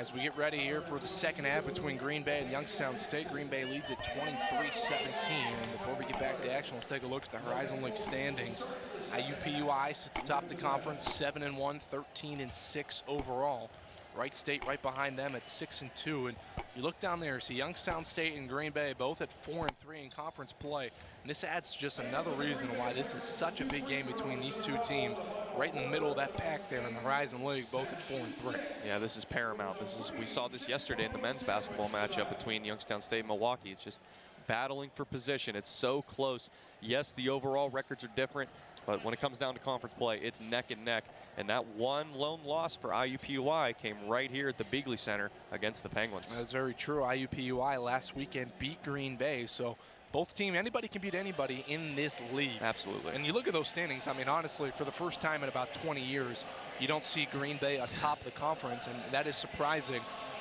As we get ready here for the second half between Green Bay and Youngstown State, Green Bay leads at 23-17. And before we get back to action, let's take a look at the Horizon League standings. IUPUI sits atop the conference, 7-1, 13-6 overall. Wright State right behind them at 6-2. And you look down there, see Youngstown State and Green Bay both at 4-3 in conference play. And this adds just another reason why this is such a big game between these two teams, right in the middle of that pack there in the Horizon League, both at 4-3. Yeah, this is paramount. We saw this yesterday in the men's basketball matchup between Youngstown State and Milwaukee. It's just battling for position. It's so close. Yes, the overall records are different, but when it comes down to conference play, it's neck and neck. And that one lone loss for IUPUI came right here at the Beagley Center against the Penguins. That's very true. IUPUI last weekend beat Green Bay, so both teams, anybody can beat anybody in this league. Absolutely. And you look at those standings, I mean, honestly, for the first time in about 20 years, you don't see Green Bay atop the conference, and that is surprising,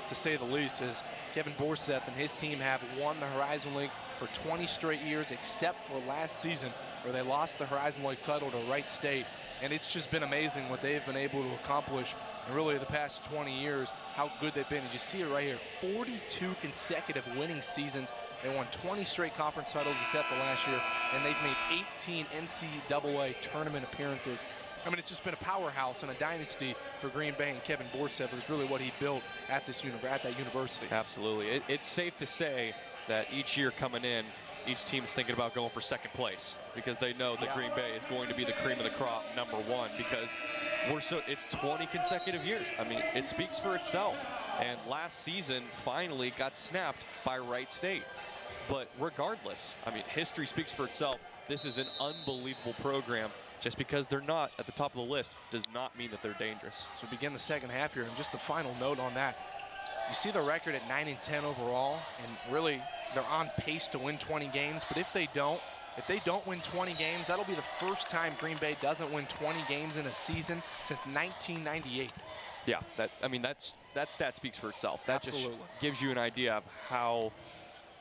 to say the least, as Kevin Borseth and his team have won the Horizon League for 20 straight years, except for last season, where they lost the Horizon League title to Wright State. And it's just been amazing what they've been able to accomplish in really the past 20 years, how good they've been. And you see it right here, 42 consecutive winning seasons. They won 20 straight conference titles except for last year, and they've made 18 NCAA tournament appearances. I mean, it's just been a powerhouse and a dynasty for Green Bay, and Kevin Borseth is really what he built at that university. Absolutely. It's safe to say that each year coming in, each team's thinking about going for second place because they know that Green Bay is going to be the cream of the crop, #1, because it's 20 consecutive years. I mean, it speaks for itself. And last season finally got snapped by Wright State. But regardless, I mean, history speaks for itself. This is an unbelievable program. Just because they're not at the top of the list does not mean that they're dangerous. So we begin the second half here, and just the final note on that. You see the record at 9-10 overall, and really they're on pace to win 20 games. But if they don't win 20 games, that'll be the first time Green Bay doesn't win 20 games in a season since 1998. Yeah, that stat speaks for itself. That Absolutely. Just gives you an idea of how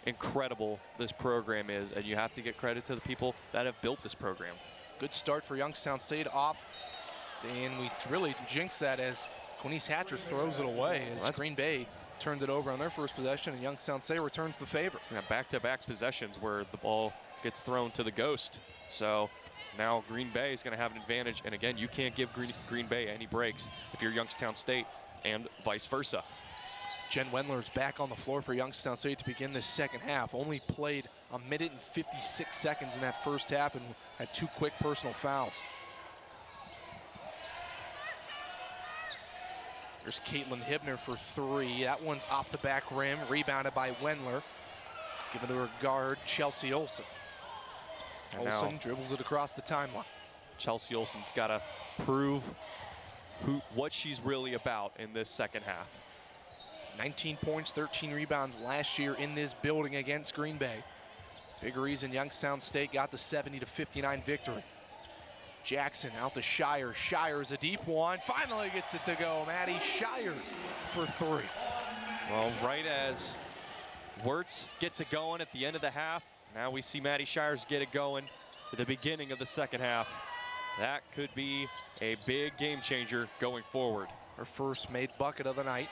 incredible this program is, and you have to get credit to the people that have built this program. Good start for Youngstown State off, and we really jinxed that as Quinice Hatcher throws it away as Green Bay turned it over on their first possession, and Youngstown State returns the favor. Yeah, back-to-back possessions where the ball gets thrown to the ghost. So now Green Bay is going to have an advantage, and again, you can't give Green Bay any breaks if you're Youngstown State, and vice versa. Jen Wendler's back on the floor for Youngstown State to begin this second half. Only played 1 minute and 56 seconds in that first half and had 2 quick personal fouls. There's Caitlin Hibner for 3. That one's off the back rim, rebounded by Wendler. Given to her guard, Chelsea Olsen. Olsen dribbles it across the timeline. Chelsea Olsen's got to prove what she's really about in this second half. 19 points, 13 rebounds last year in this building against Green Bay. Big reason Youngstown State got the 70-59 victory. Jackson out to Shires. Shires a deep one. Finally gets it to go. Maddie Shires for 3. Well, right as Wirtz gets it going at the end of the half, now we see Maddie Shires get it going at the beginning of the second half. That could be a big game changer going forward. Her first made bucket of the night.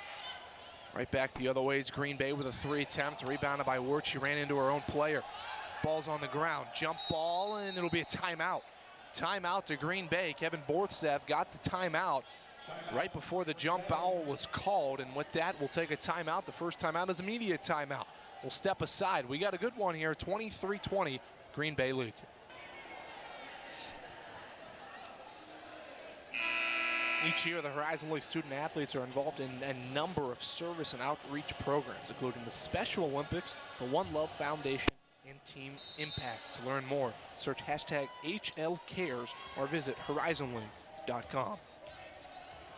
Right back the other way is Green Bay with a 3 attempt, rebounded by Wirtz. She ran into her own player. Ball's on the ground, jump ball, and it'll be a timeout. Timeout to Green Bay. Kevin Borseth got the timeout right before the jump foul was called, and with that, we'll take a timeout. The first timeout is immediate timeout. We'll step aside. We got a good one here, 23-20, Green Bay leads. Each year, the Horizon League student athletes are involved in a number of service and outreach programs, including the Special Olympics, the One Love Foundation, and Team Impact. To learn more, search #HLCares or visit horizonleague.com.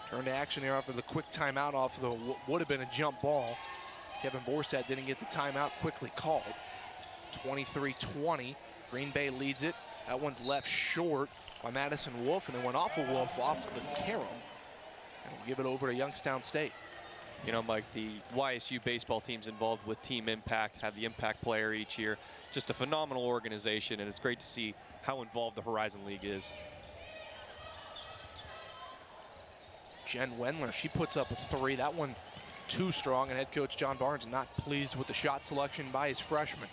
Turn to action here after the quick timeout off the would have been a jump ball. Kevin Borseth didn't get the timeout quickly called. 23-20, Green Bay leads it. That one's left short by Madison Wolf, and they went off of Wolf off the carom, and we'll give it over to Youngstown State. You know, Mike, the YSU baseball teams involved with Team Impact have the Impact player each year. Just a phenomenal organization, and it's great to see how involved the Horizon League is. Jen Wendler, she puts up a 3. That one too strong, and head coach John Barnes not pleased with the shot selection by his freshman.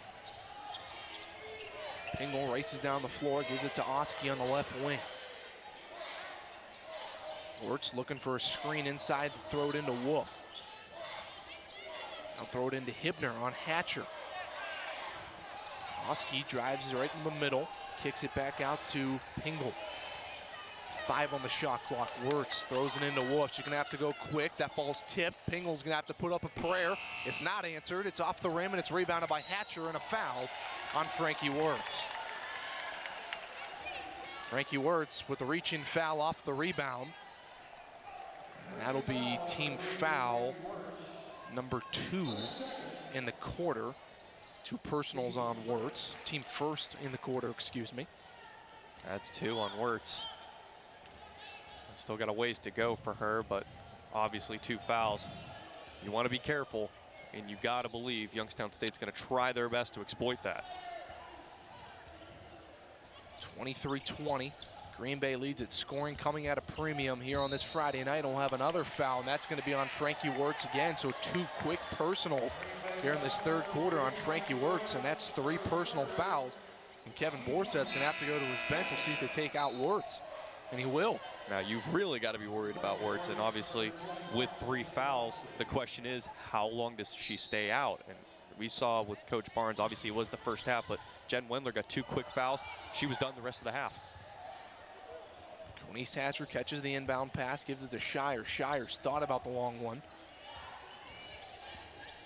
Pingle races down the floor, gives it to Oski on the left wing. Wirtz looking for a screen inside to throw it into Wolf. Now throw it into Hibner on Hatcher. Oski drives right in the middle, kicks it back out to Pingle. 5 on the shot clock. Wirtz throws it into Wolf. She's gonna have to go quick. That ball's tipped. Pingle's gonna have to put up a prayer. It's not answered. It's off the rim, and it's rebounded by Hatcher, and a foul on Frankie Wirtz. Frankie Wirtz with the reach-in foul off the rebound. And that'll be team foul number 2 in the quarter. 2 personals on Wirtz. Team first in the quarter, excuse me. That's 2 on Wirtz. Still got a ways to go for her, but obviously 2 fouls. You want to be careful, and you got to believe Youngstown State's going to try their best to exploit that. 23-20. Green Bay leads its scoring, coming at a premium here on this Friday night. We'll have another foul, and that's going to be on Frankie Wirtz again. So 2 quick personals here in this third quarter on Frankie Wirtz, and that's 3 personal fouls. And Kevin Borset's going to have to go to his bench to see if they take out Wirtz, and he will. Now, you've really got to be worried about Wirtz, and obviously with 3 fouls, the question is, how long does she stay out? And we saw with Coach Barnes, obviously it was the first half, but Jen Wendler got 2 quick fouls. She was done the rest of the half. Quinice Hatcher catches the inbound pass, gives it to Shire. Shire's thought about the long one.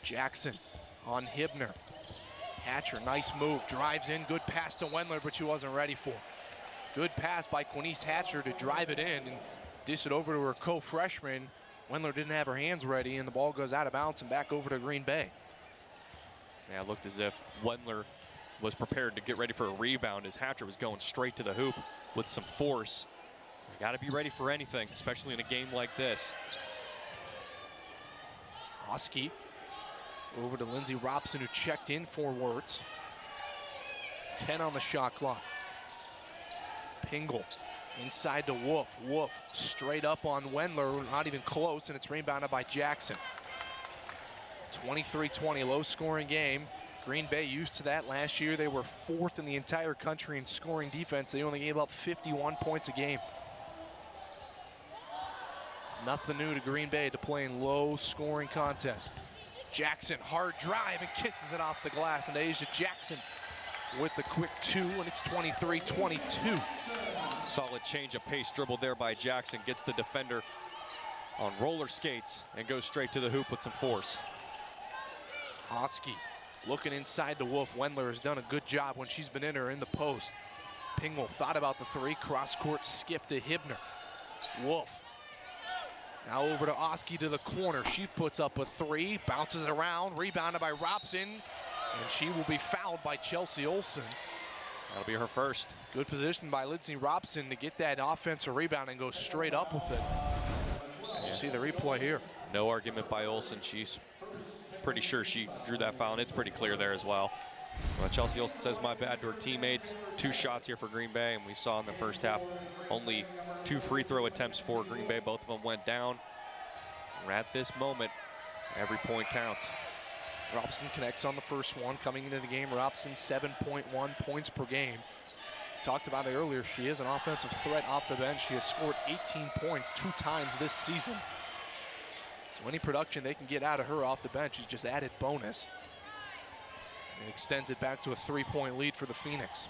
Jackson on Hibner. Hatcher, nice move, drives in, good pass to Wendler, but she wasn't ready for it. Good pass by Quinice Hatcher to drive it in and dish it over to her co-freshman. Wendler didn't have her hands ready, and the ball goes out of bounds and back over to Green Bay. Yeah, it looked as if Wendler was prepared to get ready for a rebound as Hatcher was going straight to the hoop with some force. You got to be ready for anything, especially in a game like this. Oski over to Lindsey Robson, who checked in for Wirtz. 10 on the shot clock. Pingle inside to Wolf. Wolf straight up on Wendler, not even close, and it's rebounded by Jackson. 23-20, low scoring game. Green Bay used to that last year. They were 4th in the entire country in scoring defense. They only gave up 51 points a game. Nothing new to Green Bay to play in low scoring contest. Jackson, hard drive, and kisses it off the glass, and Ysu Jackson with the quick 2, and it's 23-22. Solid change of pace dribble there by Jackson. Gets the defender on roller skates and goes straight to the hoop with some force. Oski looking inside to Wolf. Wendler has done a good job when she's been in the post. Pingle thought about the 3, cross-court skip to Hibner. Wolf now over to Oski to the corner. She puts up a 3, bounces around, rebounded by Robson, and she will be fouled by Chelsea Olsen. That'll be her first. Good position by Lindsey Robson to get that offensive rebound and go straight up with it. As you see the replay here. No argument by Olsen. She's pretty sure she drew that foul, and it's pretty clear there as well. Chelsea Olsen says my bad to her teammates. 2 shots here for Green Bay, and we saw in the first half only 2 free throw attempts for Green Bay. Both of them went down. At this moment, every point counts. Robson connects on the first one. Coming into the game, Robson 7.1 points per game. Talked about it earlier. She is an offensive threat off the bench. She has scored 18 points 2 times this season. So any production they can get out of her off the bench is just added bonus. And it extends it back to a 3-point lead for the Phoenix.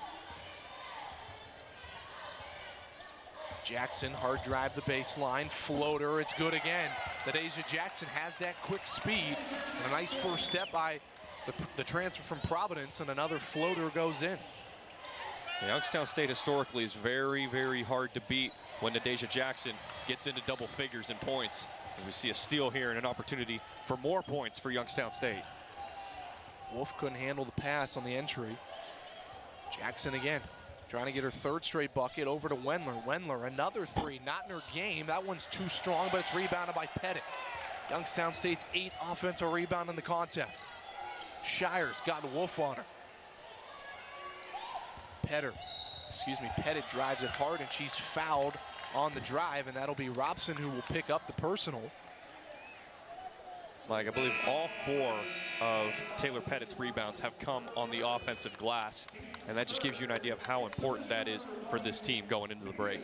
Jackson, hard drive the baseline, floater, it's good again. That Ysu Jackson has that quick speed, and a nice first step by the transfer from Providence, and another floater goes in. Youngstown State historically is very, very hard to beat when Nadeja Jackson gets into double figures in points. And we see a steal here and an opportunity for more points for Youngstown State. Wolf couldn't handle the pass on the entry. Jackson again, trying to get her 3rd straight bucket over to Wendler. Wendler, another 3, not in her game. That one's too strong, but it's rebounded by Pettit. Youngstown State's 8th offensive rebound in the contest. Shire's got Wolf on her. Pettit drives it hard, and she's fouled on the drive, and that'll be Robson who will pick up the personal. Like, I believe all 4 of Taylor Pettit's rebounds have come on the offensive glass, and that just gives you an idea of how important that is for this team going into the break.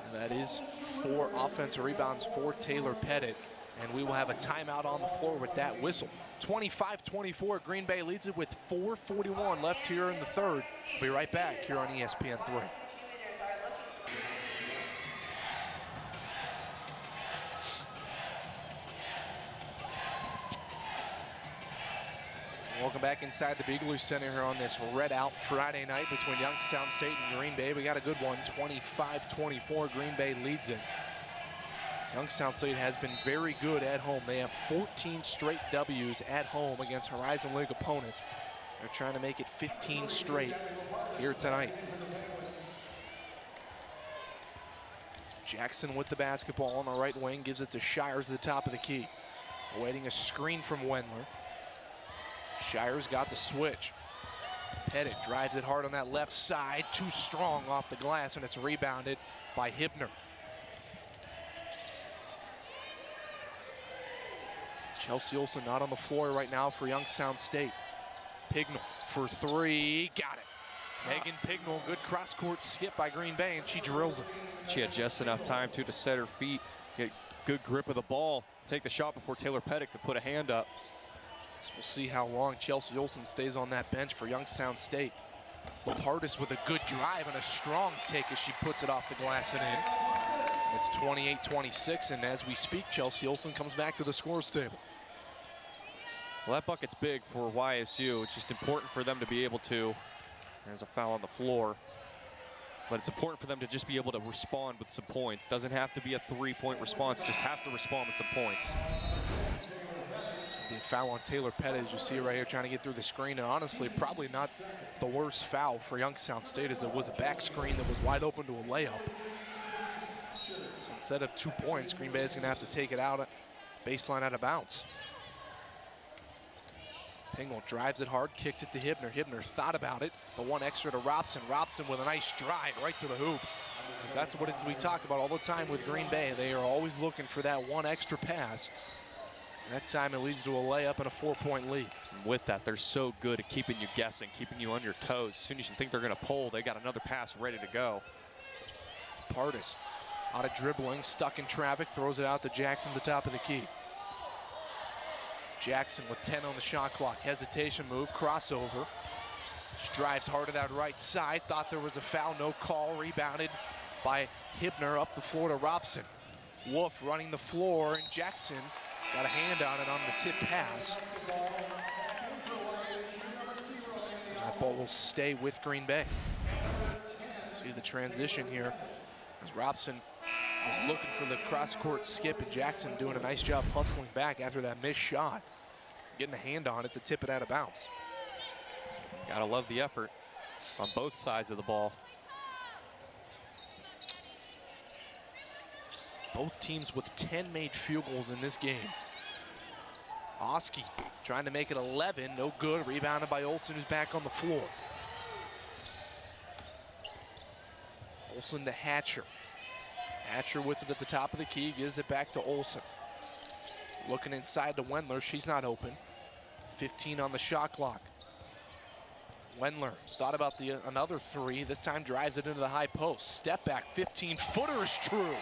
And that is 4 offensive rebounds for Taylor Pettit, and we will have a timeout on the floor with that whistle. 25-24, Green Bay leads it with 4:41 left here in the third. We'll be right back here on ESPN3. Welcome back inside the Beagley Center here on this red out Friday night between Youngstown State and Green Bay. We got a good one, 25-24, Green Bay leads it. Youngstown State has been very good at home. They have 14 straight W's at home against Horizon League opponents. They're trying to make it 15 straight here tonight. Jackson with the basketball on the right wing, gives it to Shires at the top of the key. Awaiting a screen from Wendler. Shires got the switch. Pettit drives it hard on that left side, too strong off the glass, and it's rebounded by Hibner. Chelsea Olsen not on the floor right now for Youngstown State. Pignall for 3, got it. Megan Pignall, good cross-court skip by Green Bay, and she drills it. She had just enough time to set her feet, get good grip of the ball, take the shot before Taylor Pettit could put a hand up. So we'll see how long Chelsea Olsen stays on that bench for Youngstown State. Lapardis with a good drive and a strong take as she puts it off the glass and in. It's 28-26, and as we speak, Chelsea Olsen comes back to the scores table. Well, that bucket's big for YSU. It's just important for them to be able to, there's a foul on the floor, but it's important for them to just be able to respond with some points. Doesn't have to be a 3-point response, just have to respond with some points. A foul on Taylor Pettit, as you see right here, trying to get through the screen, and honestly, probably not the worst foul for Youngstown State, as it was a back screen that was wide open to a layup. So instead of 2 points, Green Bay is going to have to take it out, baseline out of bounds. Pignall drives it hard, kicks it to Hibner. Hibner thought about it, the one extra to Robson. Robson with a nice drive right to the hoop. Because that's what we talk about all the time with Green Bay. They are always looking for that one extra pass. And that time it leads to a layup and a 4-point lead. And with that, they're so good at keeping you guessing, keeping you on your toes. As soon as you think they're going to pull, they got another pass ready to go. Pardis out of dribbling, stuck in traffic, throws it out to Jackson at the top of the key. Jackson with 10 on the shot clock. Hesitation move, crossover. She drives hard to that right side. Thought there was a foul, no call. Rebounded by Hibner up the floor to Robson. Wolf running the floor, and Jackson got a hand on it on the tip pass. That ball will stay with Green Bay. See the transition here as Robson was looking for the cross-court skip, and Jackson doing a nice job hustling back after that missed shot. Getting a hand on it to tip it out of bounds. Gotta love the effort on both sides of the ball. Both teams with 10 made field goals in this game. Oski trying to make it 11, no good. Rebounded by Olsen, who's back on the floor. Olsen to Hatcher. Hatcher with it at the top of the key, gives it back to Olsen. Looking inside to Wendler, she's not open. 15 on the shot clock. Wendler thought about another 3, this time drives it into the high post. Step back, 15-footer is true.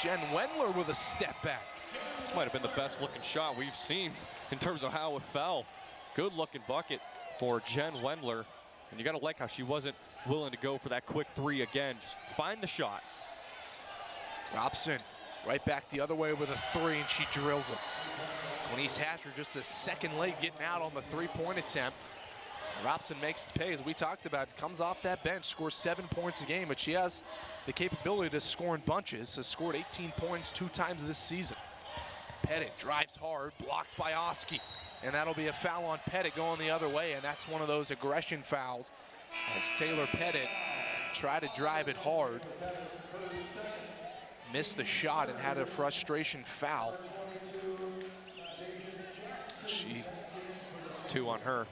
Jen Wendler with a step back. Might have been the best looking shot we've seen in terms of how it fell. Good looking bucket for Jen Wendler. And you gotta like how she wasn't willing to go for that quick 3 again. Just find the shot. Robson right back the other way with a 3, and she drills it. Denise Hatcher just a second late getting out on the 3-point attempt. Robson makes the pay, as we talked about. Comes off that bench, scores 7 points a game, but she has the capability to score in bunches. Has scored 18 points 2 times this season. Pettit drives hard, blocked by Oski, and that'll be a foul on Pettit going the other way, and that's one of those aggression fouls as Taylor Pettit tried to drive it hard. Missed the shot and had a frustration foul. It's 2 on her.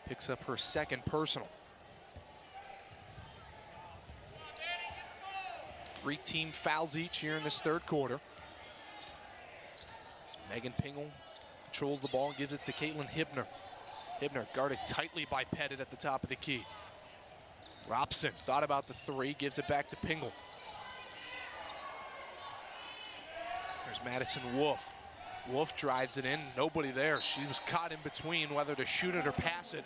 Picks up her second personal. 3 team fouls each here in this third quarter. Megan Pignall controls the ball and gives it to Caitlin Hibner. Hibner guarded tightly by Pettit at the top of the key. Robson thought about the three, gives it back to Pingle. There's Madison Wolf. Wolf drives it in, nobody there. She was caught in between whether to shoot it or pass it.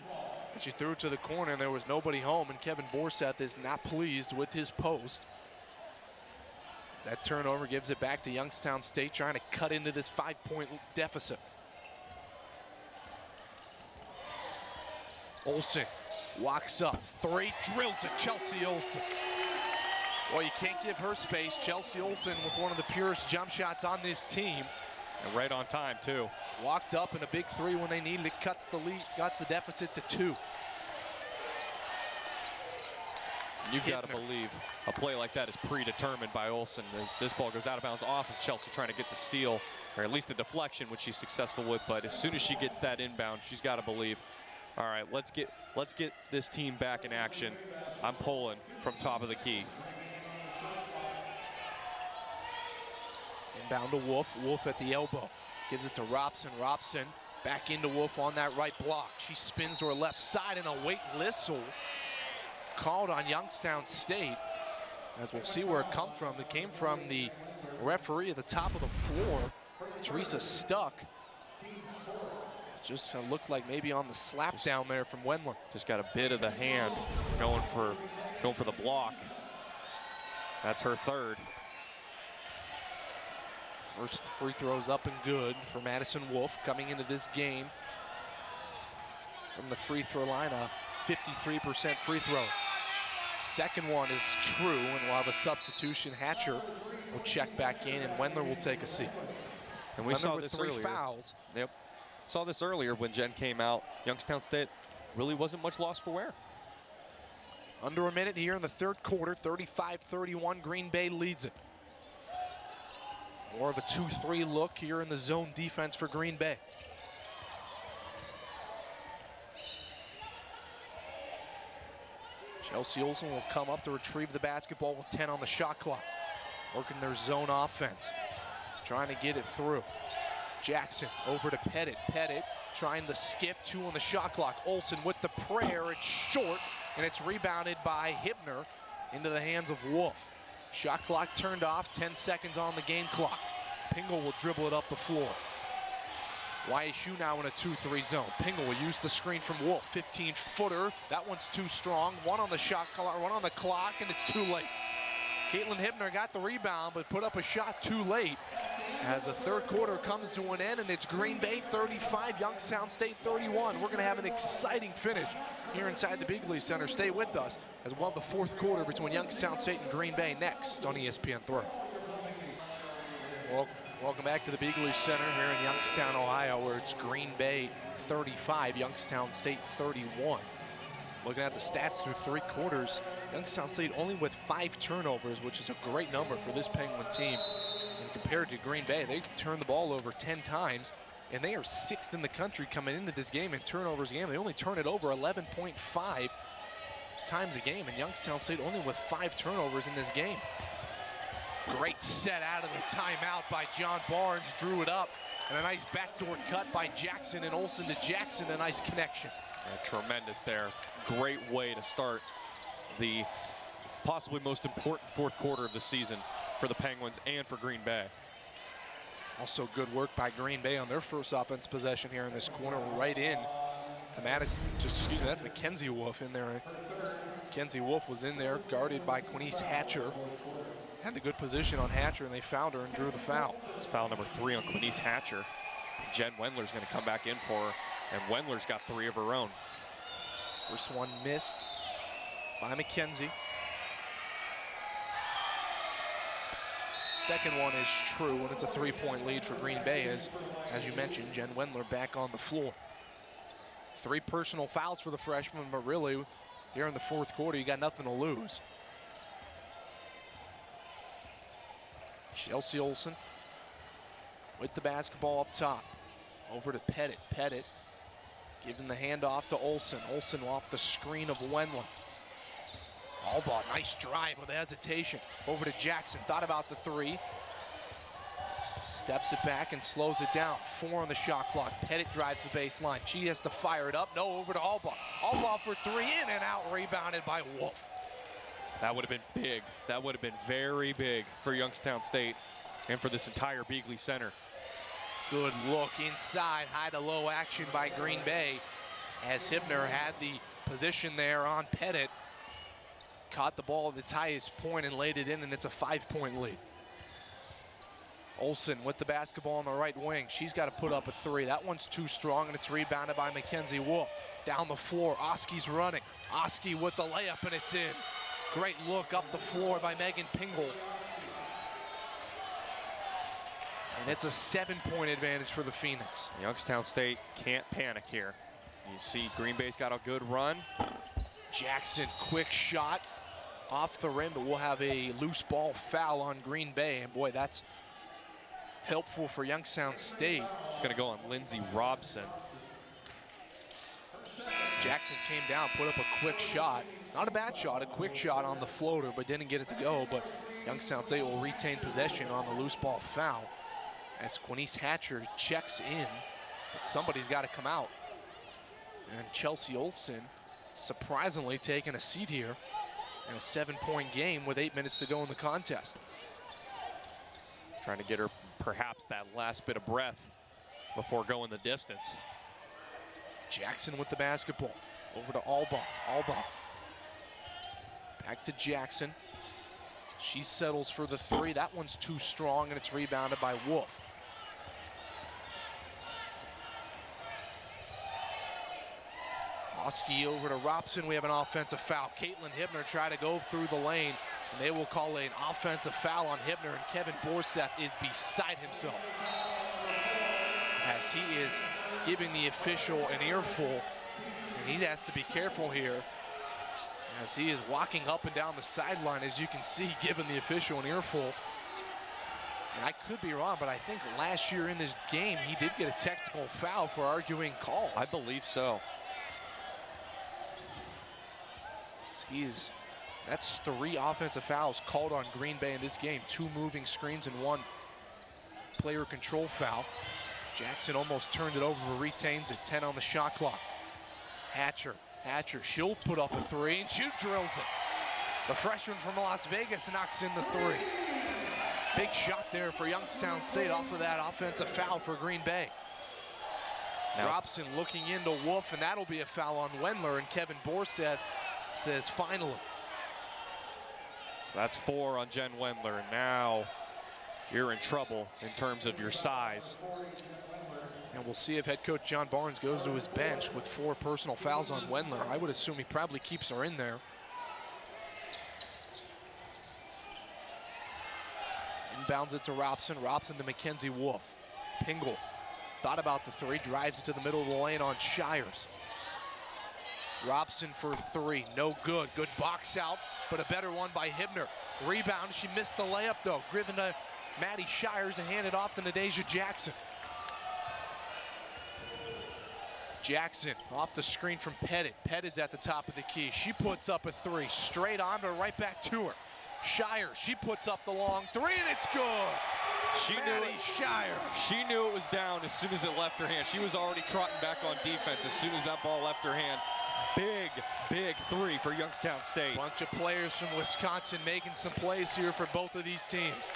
And she threw it to the corner and there was nobody home, and Kevin Borseth is not pleased with his post. That turnover gives it back to Youngstown State, trying to cut into this 5-point deficit. Olsen walks up, three, drills it, Chelsea Olsen. Well, you can't give her space. Chelsea Olsen with one of the purest jump shots on this team. And right on time, too. Walked up in a big three when they needed it, cuts the lead, cuts the deficit to 2. You've got to believe a play like that is predetermined by Olsen, as this ball goes out of bounds off of Chelsea trying to get the steal, or at least the deflection, which she's successful with. But as soon as she gets that inbound, she's got to believe, all right, let's get this team back in action. I'm pulling from top of the key. Inbound to Wolf. Wolf at the elbow. Gives it to Robson. Robson back into Wolf on that right block. She spins to her left side, and a wait whistle called on Youngstown State. As we'll see where it come from. It came from the referee at the top of the floor, Teresa Stuck. It just looked like maybe on the slap down there from Wendler. Just got a bit of the hand going for the block. That's her third. First free throws up and good for Madison Wolf coming into this game from the free throw line, a 53% free throw. Second one is true, and we'll have a substitution. Hatcher will check back in, and Wendler will take a seat. And we saw this 3 earlier. Fouls. Yep. Saw this earlier when Jen came out. Youngstown State really wasn't much loss for wear. Under a minute here in the third quarter, 35-31, Green Bay leads it. More of a 2-3 look here in the zone defense for Green Bay. Chelsea Olsen will come up to retrieve the basketball with 10 on the shot clock. Working their zone offense. Trying to get it through. Jackson over to Pettit. Pettit trying to skip, 2 on the shot clock. Olsen with the prayer, it's short, and it's rebounded by Hibner into the hands of Wolf. Shot clock turned off, 10 seconds on the game clock. Pingle will dribble it up the floor. Ysu now in a 2-3 zone. Pingle will use the screen from Wolf, 15-footer. That one's too strong. 1 on the shot clock, 1 on the clock, and it's too late. Caitlin Hibner got the rebound, but put up a shot too late. As the third quarter comes to an end, and it's Green Bay 35, Youngstown State 31. We're gonna have an exciting finish here inside the Bigley Center. Stay with us as we'll have the fourth quarter between Youngstown State and Green Bay next on ESPN3. Welcome back to the Bigley Center here in Youngstown, Ohio, where it's Green Bay 35, Youngstown State 31. Looking at the stats through 3 quarters, Youngstown State only with 5 turnovers, which is a great number for this Penguin team. And compared to Green Bay, they turned the ball over 10 times, and they are 6th in the country coming into this game in turnovers game. They only turn it over 11.5 times a game, and Youngstown State only with 5 turnovers in this game. Great set out of the timeout by John Barnes, drew it up, and a nice backdoor cut by Jackson, and Olsen to Jackson, a nice connection. Yeah, tremendous there. Great way to start the possibly most important fourth quarter of the season for the Penguins and for Green Bay. Also good work by Green Bay on their first offense possession here in this corner, right in to Madison, excuse me, that's Mackenzie Wolf in there. Mackenzie Wolf was in there, guarded by Quinice Hatcher. Had the good position on Hatcher, and they found her and drew the foul. It's foul number 3 on Quinice Hatcher. Jen Wendler's gonna come back in for her, and Wendler's got 3 of her own. First one missed by Mackenzie. Second one is true, and it's a 3-point lead for Green Bay, as you mentioned, Jen Wendler back on the floor. 3 personal fouls for the freshman, but really, here in the fourth quarter, you got nothing to lose. Chelsea Olsen with the basketball up top. Over to Pettit. Pettit giving the handoff to Olsen. Olsen off the screen of Wendler. Albaugh, nice drive with hesitation. Over to Jackson, thought about the 3. Steps it back and slows it down. 4 on the shot clock. Pettit drives the baseline. She has to fire it up. No, over to Albaugh. Albaugh for 3, in and out, rebounded by Wolf. That would have been big. That would have been very big for Youngstown State and for this entire Beagley Center. Good look inside, high to low action by Green Bay as Hibner had the position there on Pettit. Caught the ball at its highest point and laid it in, and it's a 5-point lead. Olsen with the basketball on the right wing. She's got to put up a 3. That one's too strong, and it's rebounded by Mackenzie Wolf. Down the floor, Oski's running. Oski with the layup, and it's in. Great look up the floor by Megan Pingle. And it's a 7-point advantage for the Phoenix. Youngstown State can't panic here. You see Green Bay's got a good run. Jackson, quick shot off the rim, but we'll have a loose ball foul on Green Bay. And boy, that's helpful for Youngstown State. It's gonna go on Lindsey Robson. Jackson came down, put up a quick shot. Not a bad shot, a quick shot on the floater, but didn't get it to go. But Youngstown State will retain possession on the loose ball foul as Quinice Hatcher checks in, but somebody's got to come out. And Chelsea Olsen surprisingly taking a seat here in a 7-point game with 8 minutes to go in the contest. Trying to get her perhaps that last bit of breath before going the distance. Jackson with the basketball. Over to Albaugh. Albaugh. Back to Jackson. She settles for the 3. That one's too strong, and it's rebounded by Wolf. Oski over to Robson. We have an offensive foul. Caitlin Hibner tried to go through the lane, and they will call an offensive foul on Hibner, and Kevin Borseth is beside himself as he is giving the official an earful, and he has to be careful here as he is walking up and down the sideline, as you can see, giving the official an earful. And I could be wrong, but I think last year in this game he did get a technical foul for arguing calls. I believe so. That's 3 offensive fouls called on Green Bay in this game. 2 moving screens and 1 player control foul. Jackson almost turned it over, but retains it. 10 on the shot clock. Hatcher, she'll put up a 3, and she drills it. The freshman from Las Vegas knocks in the 3. Big shot there for Youngstown State off of that offensive foul for Green Bay. Now, Robson looking into Wolf, and that'll be a foul on Wendler, and Kevin Borseth says finally. So that's 4 on Jen Wendler, and now you're in trouble in terms of your size. And we'll see if head coach John Barnes goes to his bench with 4 personal fouls on Wendler. I would assume he probably keeps her in there. Inbounds it to Robson. Robson to Mackenzie Wolf. Pingle thought about the 3, drives it to the middle of the lane on Shires. Robson for 3, no good. Good box out, but a better one by Hibner. Rebound, she missed the layup though. Given to Maddie Shires and handed off to Nadeja Jackson. Jackson off the screen from Pettit. Pettit's at the top of the key. She puts up a 3, straight on, but right back to her. Shires, she puts up the long 3, and it's good. Maddie Shires. She knew it was down as soon as it left her hand. She was already trotting back on defense as soon as that ball left her hand. Big 3 for Youngstown State. Bunch of players from Wisconsin making some plays here for both of these teams.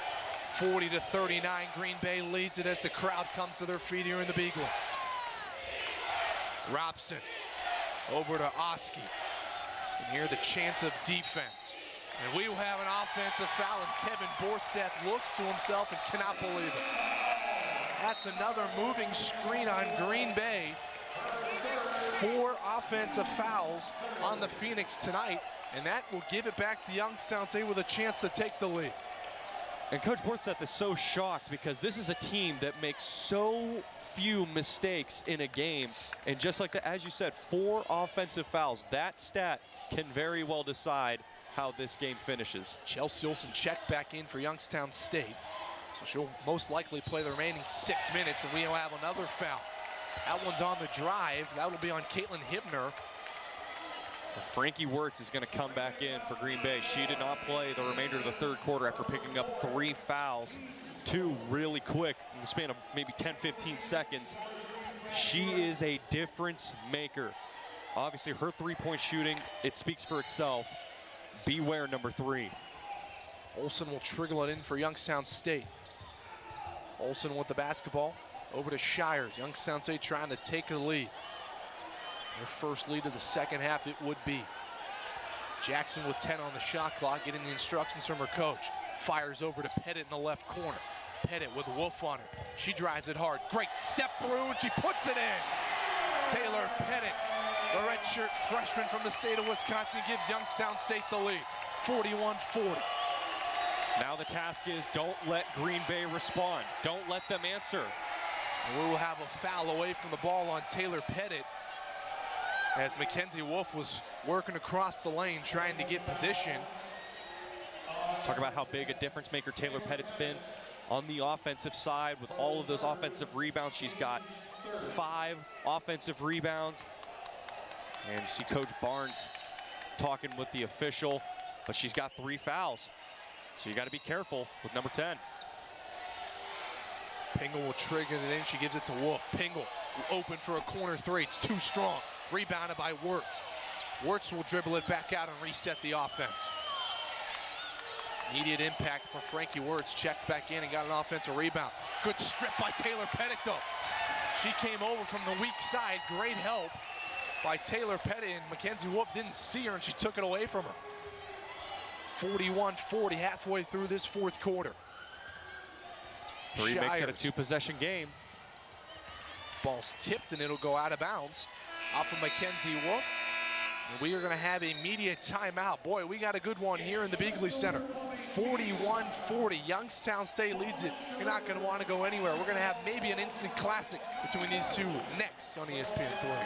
40-39, Green Bay leads it as the crowd comes to their feet here in the Beagley. Robson over to Oski. And here the chance of defense. And we will have an offensive foul, and Kevin Borseth looks to himself and cannot believe it. That's another moving screen on Green Bay. 4 offensive fouls on the Phoenix tonight, and that will give it back to Youngstown State with a chance to take the lead. And Coach Borseth is so shocked because this is a team that makes so few mistakes in a game. And just like that, as you said, 4 offensive fouls. That stat can very well decide how this game finishes. Chelsea Olsen checked back in for Youngstown State. So she'll most likely play the remaining 6 minutes, and we will have another foul. That one's on the drive. That will be on Caitlin Hibner. Frankie Wirtz is going to come back in for Green Bay. She did not play the remainder of the third quarter after picking up 3 fouls, 2 really quick in the span of maybe 10-15 seconds. She is a difference maker. Obviously, her three-point shooting, it speaks for itself. Beware number 3. Olsen will trickle it in for Youngstown State. Olsen with the basketball over to Shires. Youngstown State trying to take the lead. Their first lead of the second half it would be. Jackson with 10 on the shot clock, getting the instructions from her coach. Fires over to Pettit in the left corner. Pettit with Wolf on her. She drives it hard. Great step through, and she puts it in. Taylor Pettit, the redshirt freshman from the state of Wisconsin, gives Youngstown State the lead, 41-40. Now the task is don't let Green Bay respond. Don't let them answer. And we will have a foul away from the ball on Taylor Pettit, as Mackenzie Wolf was working across the lane trying to get position. Talk about how big a difference maker Taylor Pettit's been on the offensive side with all of those offensive rebounds. She's got 5 offensive rebounds. And you see Coach Barnes talking with the official, but she's got 3 fouls. So you got to be careful with number 10. Pingle will trigger it in. She gives it to Wolf. Pingle will open for a corner 3. It's too strong. Rebounded by Wirtz. Wirtz will dribble it back out and reset the offense. Immediate impact for Frankie Wirtz. Checked back in and got an offensive rebound. Good strip by Taylor Pettit, though. She came over from the weak side. Great help by Taylor Pettit, and Mackenzie Wolf didn't see her, and she took it away from her. 41-40 halfway through this fourth quarter. 3 makes it a 2-possession game. Ball's tipped, and it'll go out of bounds off of Mackenzie Wolf. And we are going to have a media timeout. Boy, we got a good one here in the Beagley Center. 41-40. Youngstown State leads it. You're not going to want to go anywhere. We're going to have maybe an instant classic between these two next on ESPN3.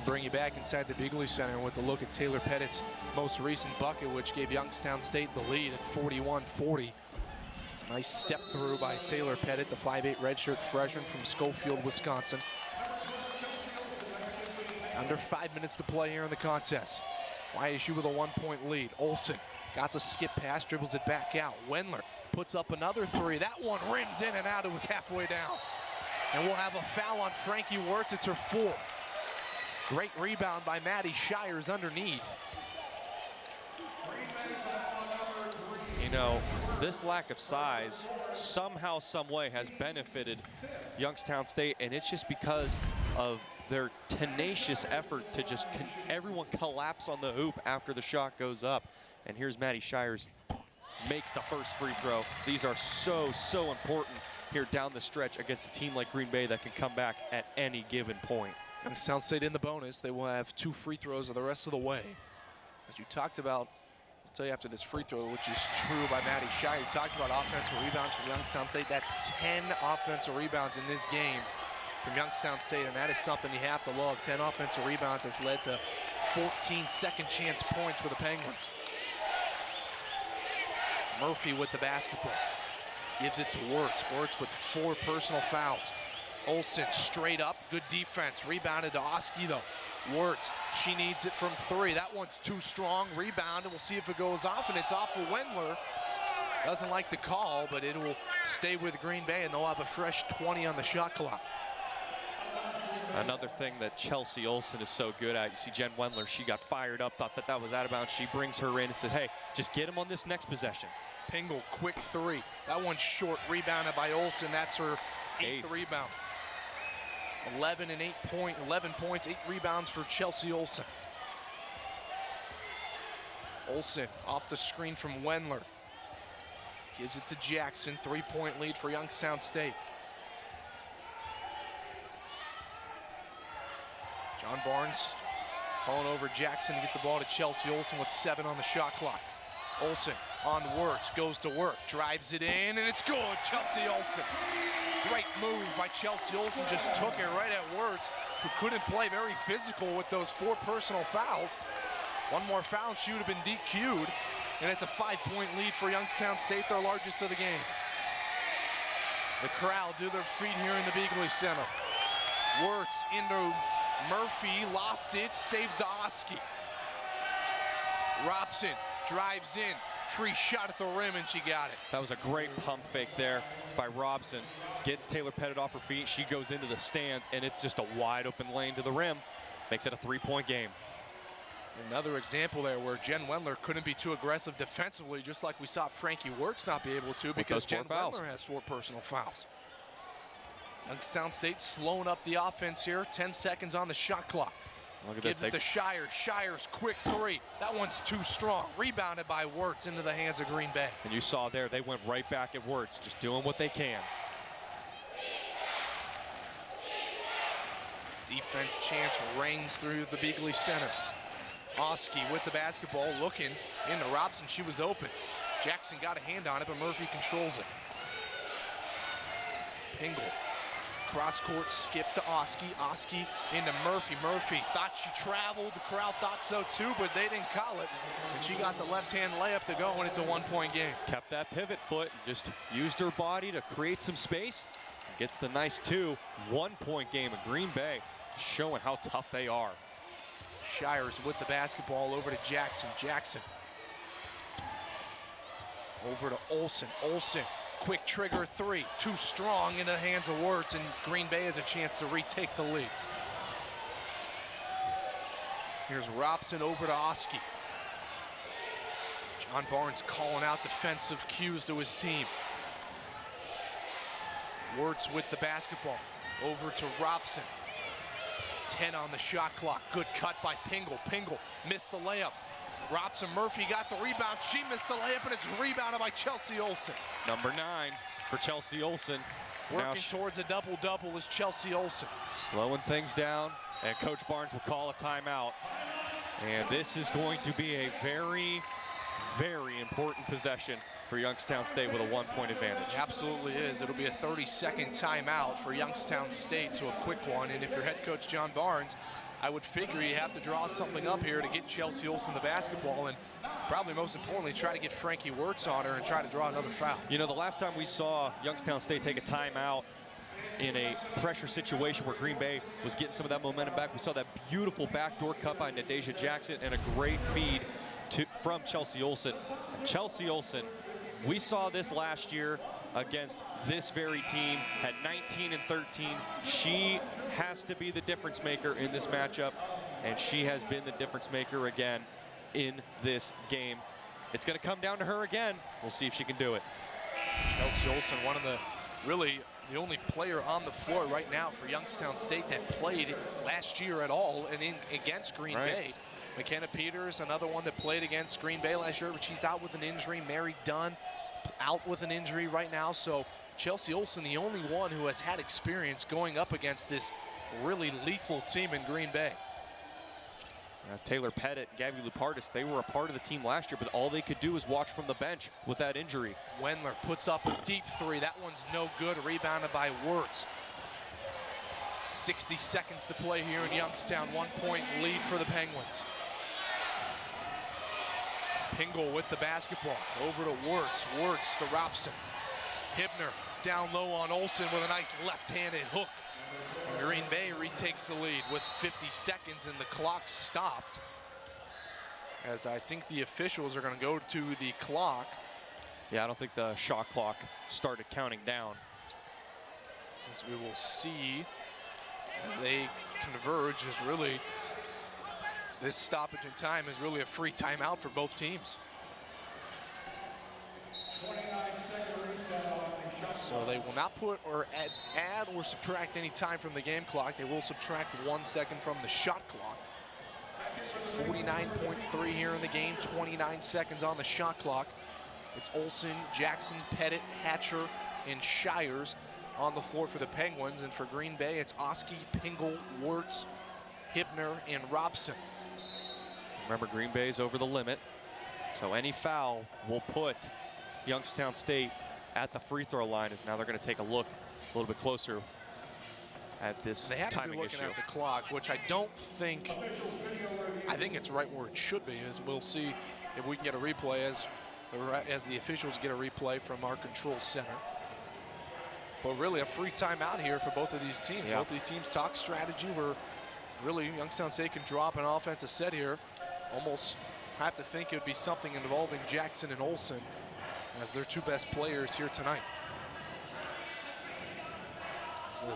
Bring you back inside the Beagley Center with a look at Taylor Pettit's most recent bucket, which gave Youngstown State the lead at 41-40. It's a nice step through by Taylor Pettit, the 5'8" redshirt freshman from Schofield, Wisconsin. Under 5 minutes to play here in the contest. YSU with a 1-point lead. Olsen got the skip pass, dribbles it back out. Wendler puts up another 3. That one rims in and out. It was halfway down. And we'll have a foul on Frankie Wirtz. It's her 4th. Great rebound by Maddie Shires underneath. You know, this lack of size somehow, some way has benefited Youngstown State, and it's just because of their tenacious effort to just everyone collapse on the hoop after the shot goes up. And here's Maddie Shires, makes the first free throw. These are so important here down the stretch against a team like Green Bay that can come back at any given point. Youngstown State in the bonus. They will have 2 free throws the rest of the way. As you talked about, I'll tell you after this free throw, which is true by Maddie Shire. You talked about offensive rebounds from Youngstown State. That's 10 offensive rebounds in this game from Youngstown State, and that is something you have to love. 10 offensive rebounds has led to 14 second chance points for the Penguins. Murphy with the basketball. Gives it to Wirtz. Wirtz with 4 personal fouls. Olsen straight up, good defense. Rebounded to Oski though. Wirtz, she needs it from 3. That one's too strong. Rebound, and we'll see if it goes off, and it's off for Wendler. Doesn't like the call, but it will stay with Green Bay, and they'll have a fresh 20 on the shot clock. Another thing that Chelsea Olsen is so good at, you see Jen Wendler, she got fired up, thought that was out of bounds. She brings her in and says, hey, just get him on this next possession. Pingle, quick 3. That one's short, rebounded by Olsen. That's her 8th rebound. 11 points, 8 rebounds for Chelsea Olsen. Olsen off the screen from Wendler. Gives it to Jackson, 3-point lead for Youngstown State. John Barnes calling over Jackson to get the ball to Chelsea Olsen with 7 on the shot clock. Olsen on Wirtz, goes to work, drives it in, and it's good, Chelsea Olsen. Great move by Chelsea Olsen, just took it right at Wirtz, who couldn't play, very physical with those 4 personal fouls. One more foul, she would have been DQ'd. And it's a 5-point lead for Youngstown State, their largest of the game. The crowd do their feet here in the Beagley Center. Wirtz into Murphy, lost it, saved Yourstowsky. Robson drives in, free shot at the rim, and she got it. That was a great pump fake there by Robson. Gets Taylor Pettit off her feet. She goes into the stands, and it's just a wide open lane to the rim. Makes it a 3-point game. Another example there where Jen Wendler couldn't be too aggressive defensively, just like we saw Frankie Wirtz not be able to because Jen Wendler has 4 personal fouls. Youngstown State slowing up the offense here. 10 seconds on the shot clock. Look at Gives this. it to Shires. Shires, quick 3. That one's too strong. Rebounded by Wirtz into the hands of Green Bay. And you saw there, they went right back at Wirtz, just doing what they can. Defense chance rings through the Beagley Center. Yourstowsky with the basketball, looking into Robson. She was open. Jackson got a hand on it, but Murphy controls it. Pingle. Cross court skip to Yourstowsky. Yourstowsky into Murphy. Murphy thought she traveled. The crowd thought so too, but they didn't call it. And she got the left-hand layup to go, and it's a 1-point game. Kept that pivot foot, just used her body to create some space. Gets the nice 2. 1-point game of Green Bay, showing how tough they are. Shires with the basketball over to Jackson. Jackson over to Olsen. Olsen, quick trigger 3. Too strong into the hands of Wirtz, and Green Bay has a chance to retake the lead. Here's Robson over to Yourstowsky. John Barnes calling out defensive cues to his team. Wirtz with the basketball over to Robson. 10 on the shot clock. Good cut by Pingle. Pingle missed the layup. Robson Murphy got the rebound. She missed the layup, and it's rebounded by Chelsea Olsen. Number 9 for Chelsea Olsen. Working towards a double-double is Chelsea Olsen. Slowing things down, and Coach Barnes will call a timeout. And this is going to be a very, very important possession for Youngstown State with a 1-point advantage. It absolutely is. It'll be a 30-second timeout for Youngstown State, so a quick one. And if you're head coach John Barnes, I would figure you have to draw something up here to get Chelsea Olsen the basketball, and probably most importantly, try to get Frankie Wirtz on her and try to draw another foul. You know, the last time we saw Youngstown State take a timeout in a pressure situation where Green Bay was getting some of that momentum back, we saw that beautiful backdoor cut by Nadeja Jackson and a great feed from Chelsea Olsen. Chelsea Olsen, we saw this last year against this very team, had 19 and 13. She has to be the difference maker in this matchup, and she has been the difference maker again in this game. It's going to come down to her again. We'll see if she can do it. Chelsea Olsen, one of the only player on the floor right now for Youngstown State that played last year at all and against Green Bay. McKenna Peters, another one that played against Green Bay last year, but she's out with an injury. Mary Dunn, out with an injury right now. So Chelsea Olsen, the only one who has had experience going up against this really lethal team in Green Bay. Taylor Pettit, Gabby Lupartis, they were a part of the team last year, but all they could do was watch from the bench with that injury. Wendler puts up a deep 3. That one's no good, rebounded by Wirtz. 60 seconds to play here in Youngstown. 1-point lead for the Penguins. Pingle with the basketball, over to Wirtz. Wirtz to Robson. Hibner down low on Olsen with a nice left-handed hook. And Green Bay retakes the lead with 50 seconds and the clock stopped. As I think the officials are going to go to the clock. Yeah, I don't think the shot clock started counting down. As we will see as they converge, is really, this stoppage in time is really a free timeout for both teams. So they will not put or add or subtract any time from the game clock. They will subtract 1 second from the shot clock. 49.3 here in the game, 29 seconds on the shot clock. It's Olsen, Jackson, Pettit, Hatcher, and Shires on the floor for the Penguins. And for Green Bay, it's Yourstowsky, Pingle, Wirtz, Hibner, and Robson. Remember, Green Bay's over the limit, so any foul will put Youngstown State at the free throw line. As now they're going to take a look a little bit closer at this timing issue. They have to be looking at the clock, which I don't think, I think it's right where it should be, as we'll see if we can get a replay as the officials get a replay from our control center. But really a free timeout here for both of these teams. Yeah. Both these teams talk strategy where really Youngstown State can drop an offensive set here. Almost have to think it would be something involving Jackson and Olsen as their two best players here tonight. So the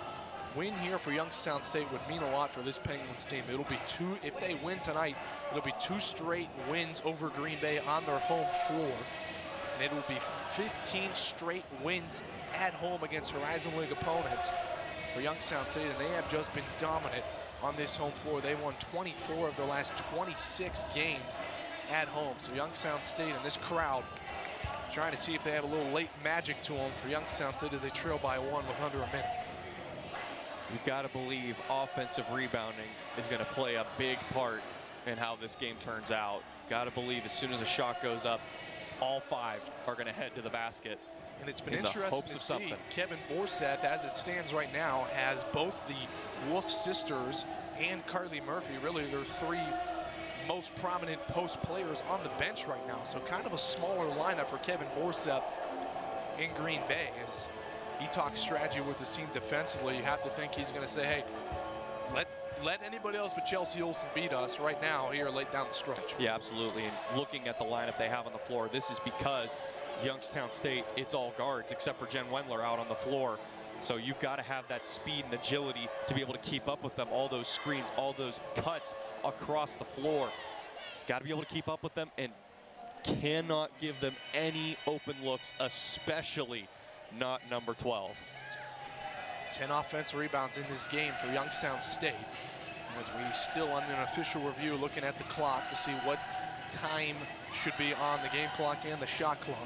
win here for Youngstown State would mean a lot for this Penguins team. It'll be if they win tonight, it'll be 2 straight wins over Green Bay on their home floor. And it will be 15 straight wins at home against Horizon League opponents for Youngstown State, and they have just been dominant on this home floor. They won 24 of their last 26 games at home. So Youngstown State and this crowd trying to see if they have a little late magic to them for Youngstown State as they trail by 1 with under a minute. You've got to believe offensive rebounding is going to play a big part in how this game turns out. Got to believe as soon as a shot goes up, all 5 are going to head to the basket. And it's been interesting to see Kevin Borseth, as it stands right now, has both the Wolf sisters and Carly Murphy, really their 3 most prominent post players on the bench right now. So kind of a smaller lineup for Kevin Borseth in Green Bay. As he talks strategy with his team defensively, you have to think he's going to say, hey, let anybody else but Chelsea Olsen beat us right now here late down the stretch. Yeah, absolutely. And looking at the lineup they have on the floor, this is because Youngstown State, it's all guards except for Jen Wendler out on the floor. So you've got to have that speed and agility to be able to keep up with them. All those screens, all those cuts across the floor. Got to be able to keep up with them and cannot give them any open looks, especially not number 12. 10 offensive rebounds in this game for Youngstown State. As we still on an official review looking at the clock to see what time should be on the game clock and the shot clock.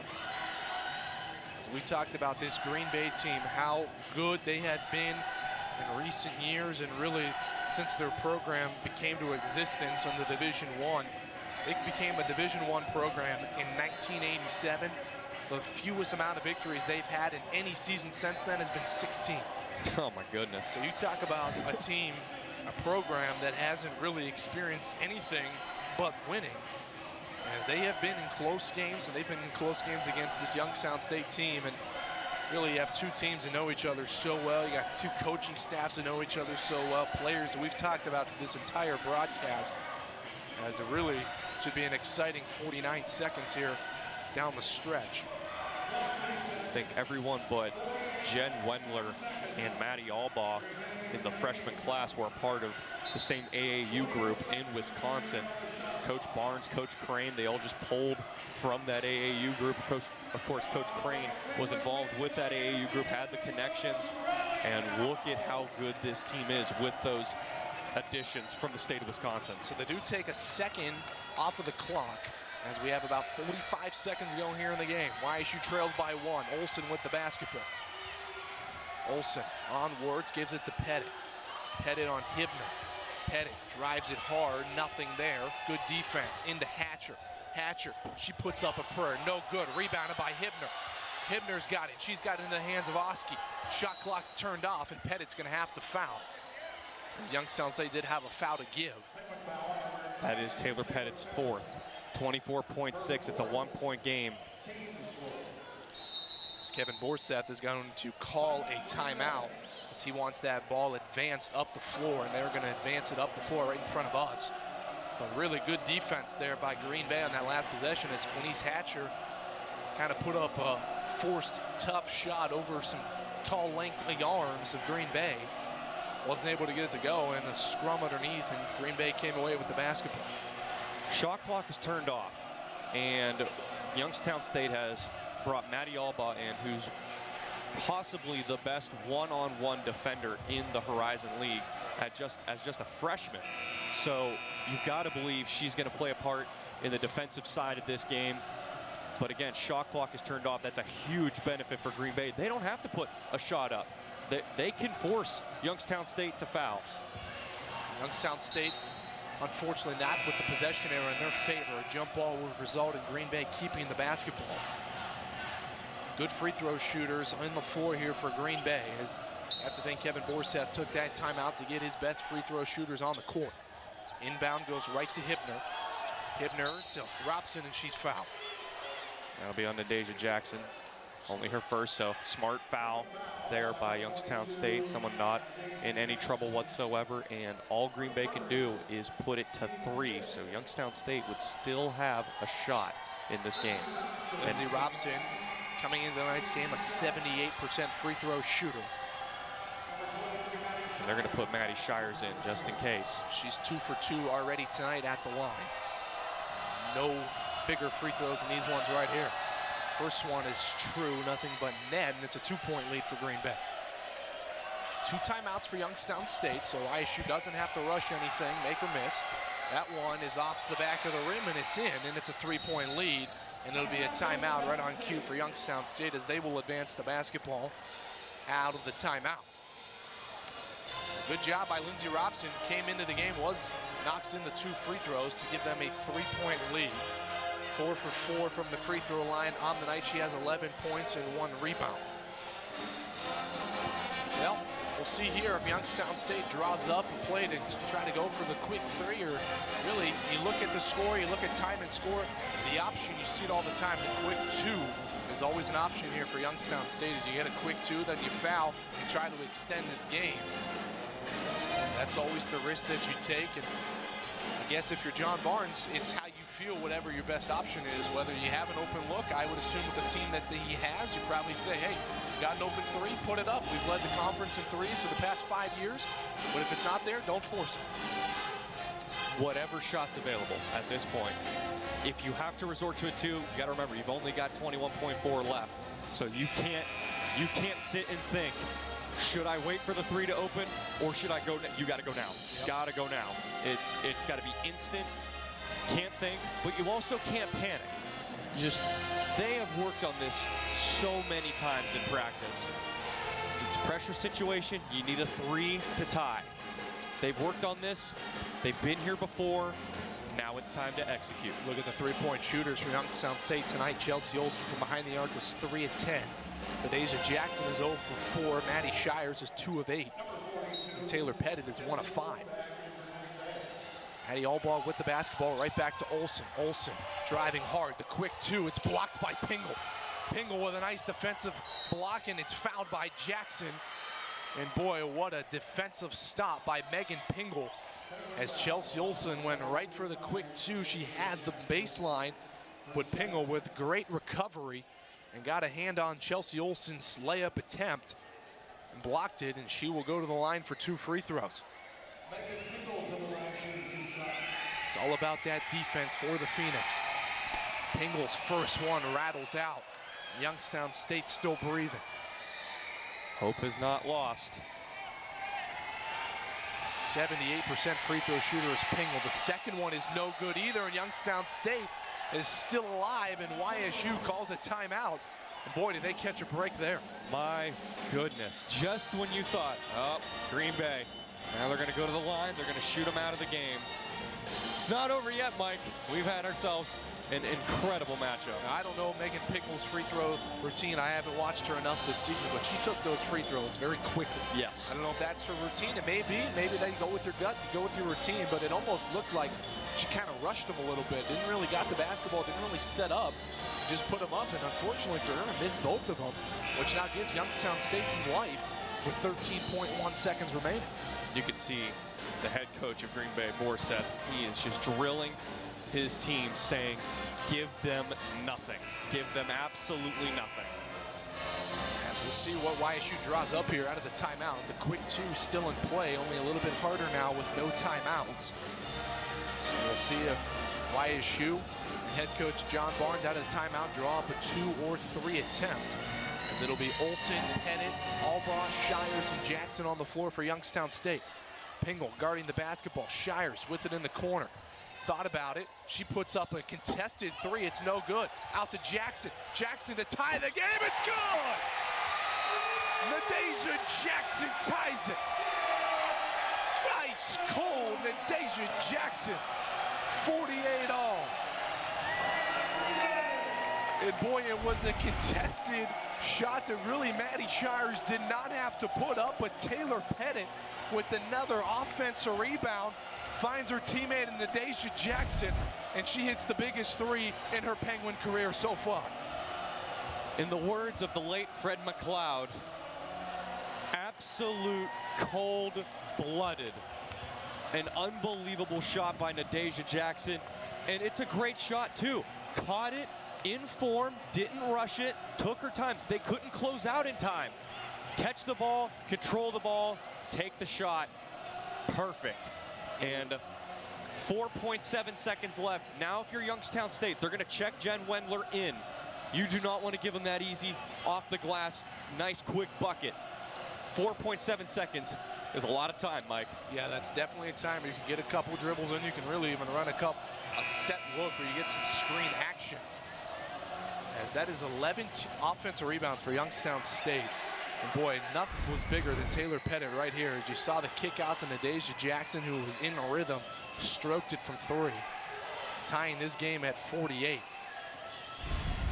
As we talked about this Green Bay team, how good they had been in recent years and really since their program became to existence under Division I. It became a Division I program in 1987. The fewest amount of victories they've had in any season since then has been 16. Oh my goodness. So you talk about a team, a program that hasn't really experienced anything but winning. And they have been in close games, and they've been in close games against this Youngstown State team. And really you have 2 teams that know each other so well. You got 2 coaching staffs that know each other so well. Players that we've talked about this entire broadcast, as it really should be an exciting 49 seconds here down the stretch. I think everyone but Jen Wendler and Maddie Albaugh in the freshman class were a part of the same AAU group in Wisconsin. Coach Barnes, Coach Crane, they all just pulled from that AAU group. Of course, Coach Crane was involved with that AAU group, had the connections, and look at how good this team is with those additions from the state of Wisconsin. So they do take a second off of the clock as we have about 45 seconds to go here in the game. YSU trails by 1. Olsen with the basketball. Olsen onwards, gives it to Pettit. Pettit on Hibner. Pettit drives it hard, nothing there. Good defense into Hatcher. Hatcher, she puts up a prayer, no good. Rebounded by Hibner. Hibner's got it. She's got it in the hands of Oski. Shot clock turned off, and Pettit's going to have to foul. As Youngstown State did have a foul to give. That is Taylor Pettit's 4th. 24.6. It's a 1-point game. As Kevin Borseth is going to call a timeout as he wants that ball advanced up the floor, and they're going to advance it up the floor right in front of us. But really good defense there by Green Bay on that last possession as Quinice Hatcher kind of put up a forced tough shot over some tall lengthy arms of Green Bay. Wasn't able to get it to go, and a scrum underneath, and Green Bay came away with the basketball. Shot clock is turned off, and Youngstown State has brought Maddie Albaugh in, who's possibly the best one-on-one defender in the Horizon League as just a freshman. So you've got to believe she's going to play a part in the defensive side of this game. But again, shot clock is turned off. That's a huge benefit for Green Bay. They don't have to put a shot up. They can force Youngstown State to foul. Youngstown State, unfortunately, not with the possession error in their favor. A jump ball will result in Green Bay keeping the basketball. Good free throw shooters on the floor here for Green Bay. As I have to think Kevin Borseth took that timeout to get his best free throw shooters on the court. Inbound goes right to Hibner. Hibner to Robson, and she's fouled. That'll be on Nadeja Jackson. Only her first, so smart foul there by Youngstown State. Someone not in any trouble whatsoever, and all Green Bay can do is put it to 3. So Youngstown State would still have a shot in this game. Lindsey Robson coming into tonight's game, a 78% free throw shooter. And they're going to put Maddie Shires in just in case. She's 2 for 2 already tonight at the line. No bigger free throws than these ones right here. First one is true, nothing but net, and it's a 2-point lead for Green Bay. 2 timeouts for Youngstown State, so ISU doesn't have to rush anything, make or miss. That one is off the back of the rim, and it's in, and it's a 3-point lead, and it'll be a timeout right on cue for Youngstown State as they will advance the basketball out of the timeout. Good job by Lindsey Robson. Came into the game, knocks in the 2 free throws to give them a 3-point lead. 4 for 4 from the free throw line on the night. She has 11 points and 1 rebound. Well, we'll see here if Youngstown State draws up a play to try to go for the quick 3, or really, you look at the score, you look at time and score, the option, you see it all the time, the quick 2 is always an option here for Youngstown State. As you get a quick 2, then you foul, and try to extend this game. That's always the risk that you take, and I guess if you're John Barnes, it's how you feel whatever your best option is. Whether you have an open look, I would assume with the team that he has, you probably say, hey, got an open 3, put it up. We've led the conference in threes for the past 5 years, but if it's not there, don't force it. Whatever shot's available at this point. If you have to resort to a 2, you got to remember, you've only got 21.4 left. So you can't sit and think, should I wait for the 3 to open, or should I go? You got to go now. Yep. Got to go now. It's got to be instant. Can't think, but you also can't panic. They have worked on this so many times in practice. It's a pressure situation. You need a 3 to tie. They've worked on this. They've been here before. Now it's time to execute. Look at the 3-point shooters for Youngstown State tonight. Chelsea Olsen from behind the arc was 3 of 10. Nadeja Jackson is 0 for 4. Maddie Shires is 2 of 8. And Taylor Pettit is 1 of 5. Maddie Allball with the basketball, right back to Olsen. Olsen driving hard, the quick 2, it's blocked by Pingle. Pingle with a nice defensive block, and it's fouled by Jackson. And boy, what a defensive stop by Megan Pingle. As Chelsea Olsen went right for the quick 2, she had the baseline, but Pingle with great recovery and got a hand on Chelsea Olsen's layup attempt and blocked it, and she will go to the line for 2 free throws. It's all about that defense for the Phoenix. Pingle's first one rattles out. Youngstown State still breathing. Hope is not lost. 78% free throw shooter is Pingle. The second one is no good either, and Youngstown State is still alive, and YSU calls a timeout. And boy, did they catch a break there. My goodness, just when you thought, oh, Green Bay, now they're gonna go to the line, they're gonna shoot them out of the game. It's not over yet, Mike. We've had ourselves an incredible matchup. Now, I don't know Megan Pingle's free throw routine. I haven't watched her enough this season, but she took those free throws very quickly. Yes. I don't know if that's her routine. It may be. Maybe they go with your gut, you go with your routine, but it almost looked like she kind of rushed them a little bit. Didn't really got the basketball, didn't really set up. Just put them up, and unfortunately for her, missed both of them, which now gives Youngstown State some life with 13.1 seconds remaining. You can see the head coach of Green Bay, Morissette, he is just drilling his team, saying, give them nothing. Give them absolutely nothing. As we'll see what YSU draws up here out of the timeout. The quick 2 still in play, only a little bit harder now with no timeouts. So we'll see if YSU and head coach John Barnes out of the timeout draw up a 2 or 3 attempt. As it'll be Olsen, Pettit, Albaugh, Shires, and Jackson on the floor for Youngstown State. Pingle guarding the basketball. Shires with it in the corner. Thought about it. She puts up a contested 3. It's no good. Out to Jackson. Jackson to tie the game. It's good! Nadeja Jackson ties it. Ice cold Nadeja Jackson. 48 all. And boy, it was a contested shot that really Maddie Shires did not have to put up, but Taylor Pettit with another offensive rebound finds her teammate in Nadeja Jackson, and she hits the biggest three in her Penguin career so far. In the words of the late Fred McLeod, absolute cold-blooded. An unbelievable shot by Nadeja Jackson, and it's a great shot too. Caught it in form, didn't rush it, took her time. They couldn't close out in time. Catch the ball, control the ball, take the shot. Perfect. And 4.7 seconds left. Now if you're Youngstown State, they're gonna check Jen Wendler in. You do not want to give them that easy off the glass, nice quick bucket. 4.7 seconds is a lot of time, Mike. Yeah, that's definitely a time where you can get a couple dribbles in. You can really even run a set look where you get some screen action. As that is 11 offensive rebounds for Youngstown State. And boy, nothing was bigger than Taylor Pettit right here. As you saw the kick out to Nadeja Jackson, who was in the rhythm, stroked it from three, tying this game at 48.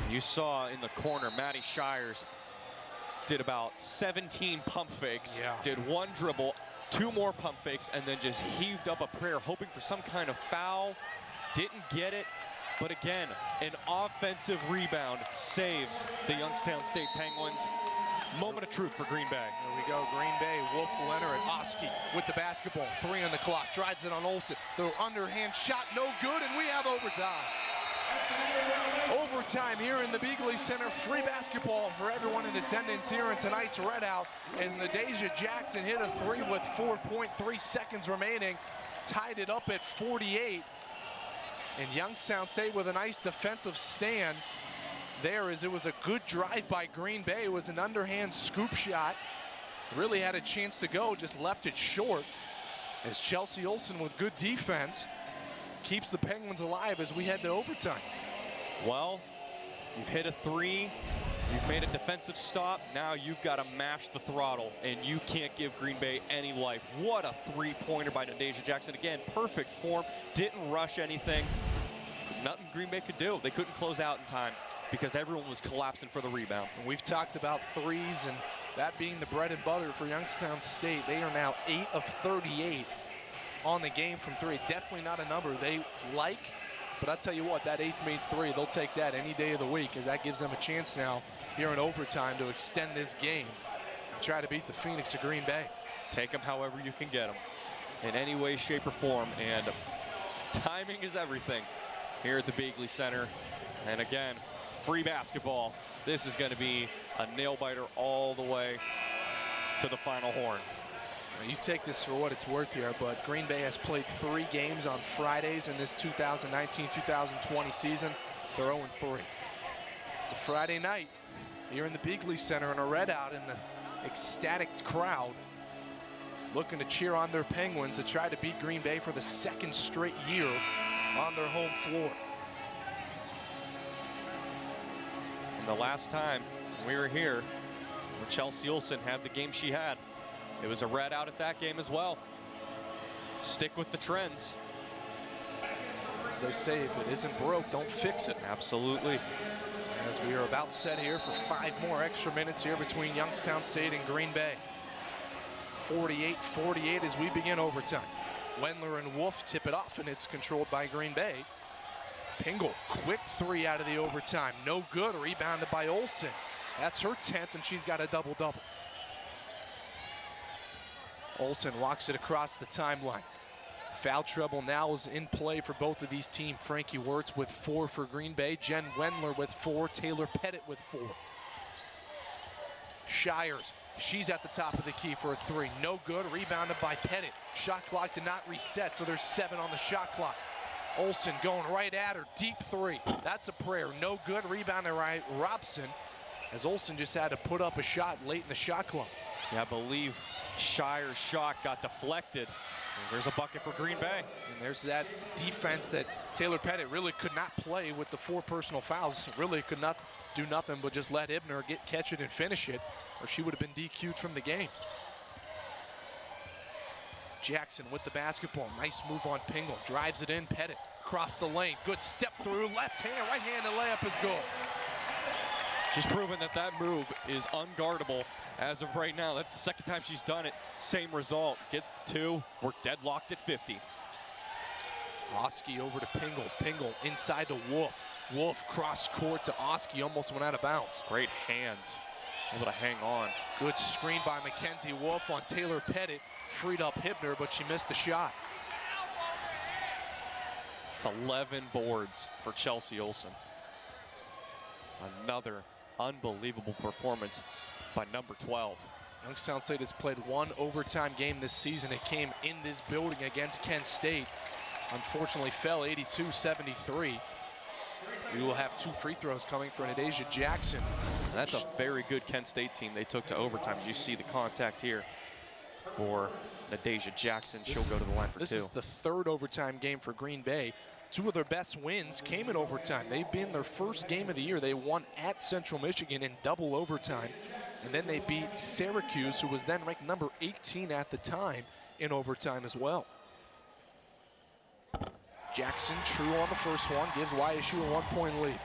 You saw in the corner, Maddie Shires did about 17 pump fakes, did one dribble, 2 more pump fakes, and then just heaved up a prayer, hoping for some kind of foul. Didn't get it, but again, an offensive rebound saves the Youngstown State Penguins. Moment of truth for Green Bay. There we go, Green Bay, Wolf, Leonard, and Oski with the basketball. 3 on the clock, drives it on Olsen. The underhand shot, no good, and we have overtime. Overtime here in the Beagley Center. Free basketball for everyone in attendance here in tonight's Readout as Nadeja Jackson hit a 3 with 4.3 seconds remaining. Tied it up at 48. And Youngstown State with a nice defensive stand there, as it was a good drive by Green Bay. It was an underhand scoop shot. Really had a chance to go, just left it short. As Chelsea Olsen with good defense keeps the Penguins alive as we head to overtime. Well, you've hit a 3, you've made a defensive stop, now you've got to mash the throttle, and you can't give Green Bay any life. What a 3-pointer by Nadeja Jackson. Again, perfect form, didn't rush anything. Nothing Green Bay could do. They couldn't close out in time because everyone was collapsing for the rebound. And we've talked about threes and that being the bread and butter for Youngstown State. They are now 8 of 38 on the game from 3. Definitely not a number they like. But I'll tell you what, that 8th made 3, they'll take that any day of the week, as that gives them a chance now here in overtime to extend this game and try to beat the Phoenix of Green Bay. Take them however you can get them, in any way, shape, or form, and timing is everything here at the Beagley Center. And again, free basketball. This is going to be a nail-biter all the way to the final horn. You take this for what it's worth here, but Green Bay has played 3 games on Fridays in this 2019-2020 season. They're 0-3. It's a Friday night here in the Beagley Center in a Readout, and the ecstatic crowd looking to cheer on their Penguins to try to beat Green Bay for the 2nd straight year on their home floor. And the last time we were here, when Chelsea Olsen had the game she had, it was a Readout at that game as well. Stick with the trends. As they say, if it isn't broke, don't fix it. Absolutely. As we are about set here for 5 more extra minutes here between Youngstown State and Green Bay. 48-48 as we begin overtime. Wendler and Wolf tip it off, and it's controlled by Green Bay. Pingle, quick 3 out of the overtime. No good, rebounded by Olsen. That's her 10th, and she's got a double-double. Olsen walks it across the timeline. Foul trouble now is in play for both of these teams. Frankie Wirtz with 4 for Green Bay. Jen Wendler with 4. Taylor Pettit with 4. Shires, she's at the top of the key for a 3. No good, rebounded by Pettit. Shot clock did not reset, so there's 7 on the shot clock. Olsen going right at her, deep 3. That's a prayer, no good, rebounded by Robson, as Olsen just had to put up a shot late in the shot clock. Yeah, I believe Shire's shot got deflected. There's a bucket for Green Bay. And there's that defense that Taylor Pettit really could not play with the 4 personal fouls. Really could not do nothing but just let Ibner catch it and finish it, or she would have been DQ'd from the game. Jackson with the basketball. Nice move on Pingle. Drives it in. Pettit across the lane. Good step through. Left hand, right hand, the layup is good. She's proven that that move is unguardable as of right now. That's the 2nd time she's done it. Same result. Gets the 2. We're deadlocked at 50. Oski over to Pingle. Pingle inside to Wolf. Wolf cross court to Oski, almost went out of bounds. Great hands, able to hang on. Good screen by Mackenzie Wolf on Taylor Pettit. Freed up Hibner, but she missed the shot. It's 11 boards for Chelsea Olsen. Another unbelievable performance by number 12. Youngstown State has played one overtime game this season. It came in this building against Kent State. Unfortunately fell 82-73. We will have 2 free throws coming for Nadeja Jackson. And that's a very good Kent State team they took to overtime. You see the contact here for Nadeja Jackson. She'll go to the line for 2. This is the 3rd overtime game for Green Bay. 2 of their best wins came in overtime. They've been their first game of the year. They won at Central Michigan in double overtime. And then they beat Syracuse, who was then ranked number 18 at the time, in overtime as well. Jackson, true on the first one, gives YSU a 1-point lead.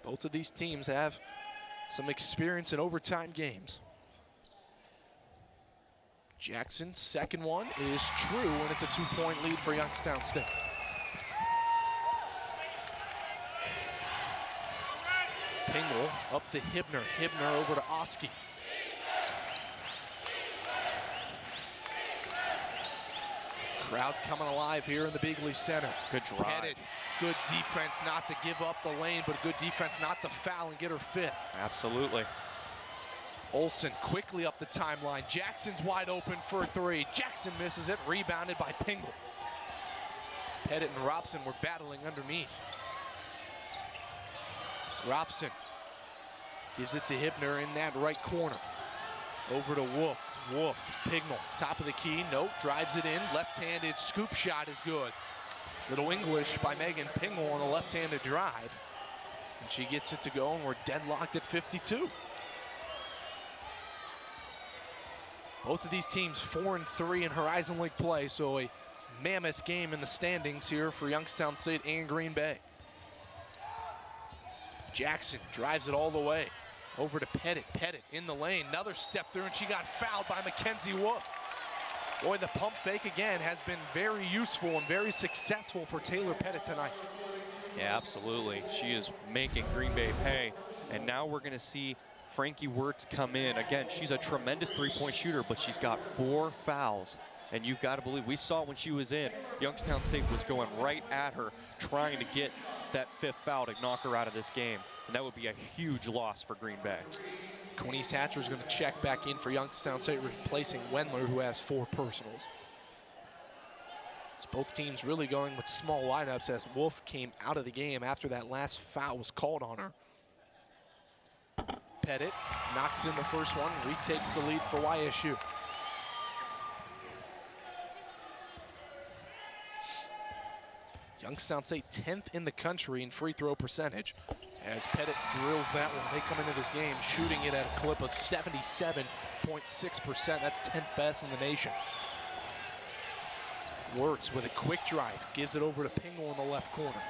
Both of these teams have some experience in overtime games. Jackson, second one is true, and it's a 2-point lead for Youngstown State. Pingle up to Hibner. Hibner over to Oski. Crowd coming alive here in the Bigley Center. Good drive. Pettit, good defense not to give up the lane, but good defense not to foul and get her 5th. Absolutely. Olsen quickly up the timeline. Jackson's wide open for a 3. Jackson misses it, rebounded by Pingle. Pettit and Robson were battling underneath. Robson gives it to Hibner in that right corner. Over to Wolf. Wolf, Pignell, top of the key. Nope, drives it in. Left-handed scoop shot is good. Little English by Megan Pignell on a left-handed drive. And she gets it to go, and we're deadlocked at 52. Both of these teams 4-3 in Horizon League play, so a mammoth game in the standings here for Youngstown State and Green Bay. Jackson drives it all the way. Over to Pettit. Pettit in the lane. Another step through, and she got fouled by Mackenzie Wolf. Boy, the pump fake again has been very useful and very successful for Taylor Pettit tonight. Yeah, absolutely. She is making Green Bay pay. And now we're going to see Frankie Wirtz come in. Again, she's a tremendous 3-point shooter, but she's got 4 fouls. And you've got to believe, we saw when she was in, Youngstown State was going right at her, trying to get that 5th foul to knock her out of this game. And that would be a huge loss for Green Bay. Quinice Hatcher is going to check back in for Youngstown State, replacing Wendler, who has 4 personals. So both teams really going with small lineups as Wolf came out of the game after that last foul was called on her. Pettit knocks in the first one, retakes the lead for YSU. Youngstown State 10th in the country in free throw percentage as Pettit drills that one. They come into this game shooting it at a clip of 77.6%. That's 10th best in the nation. Wirtz with a quick drive, gives it over to Pingle in the left corner.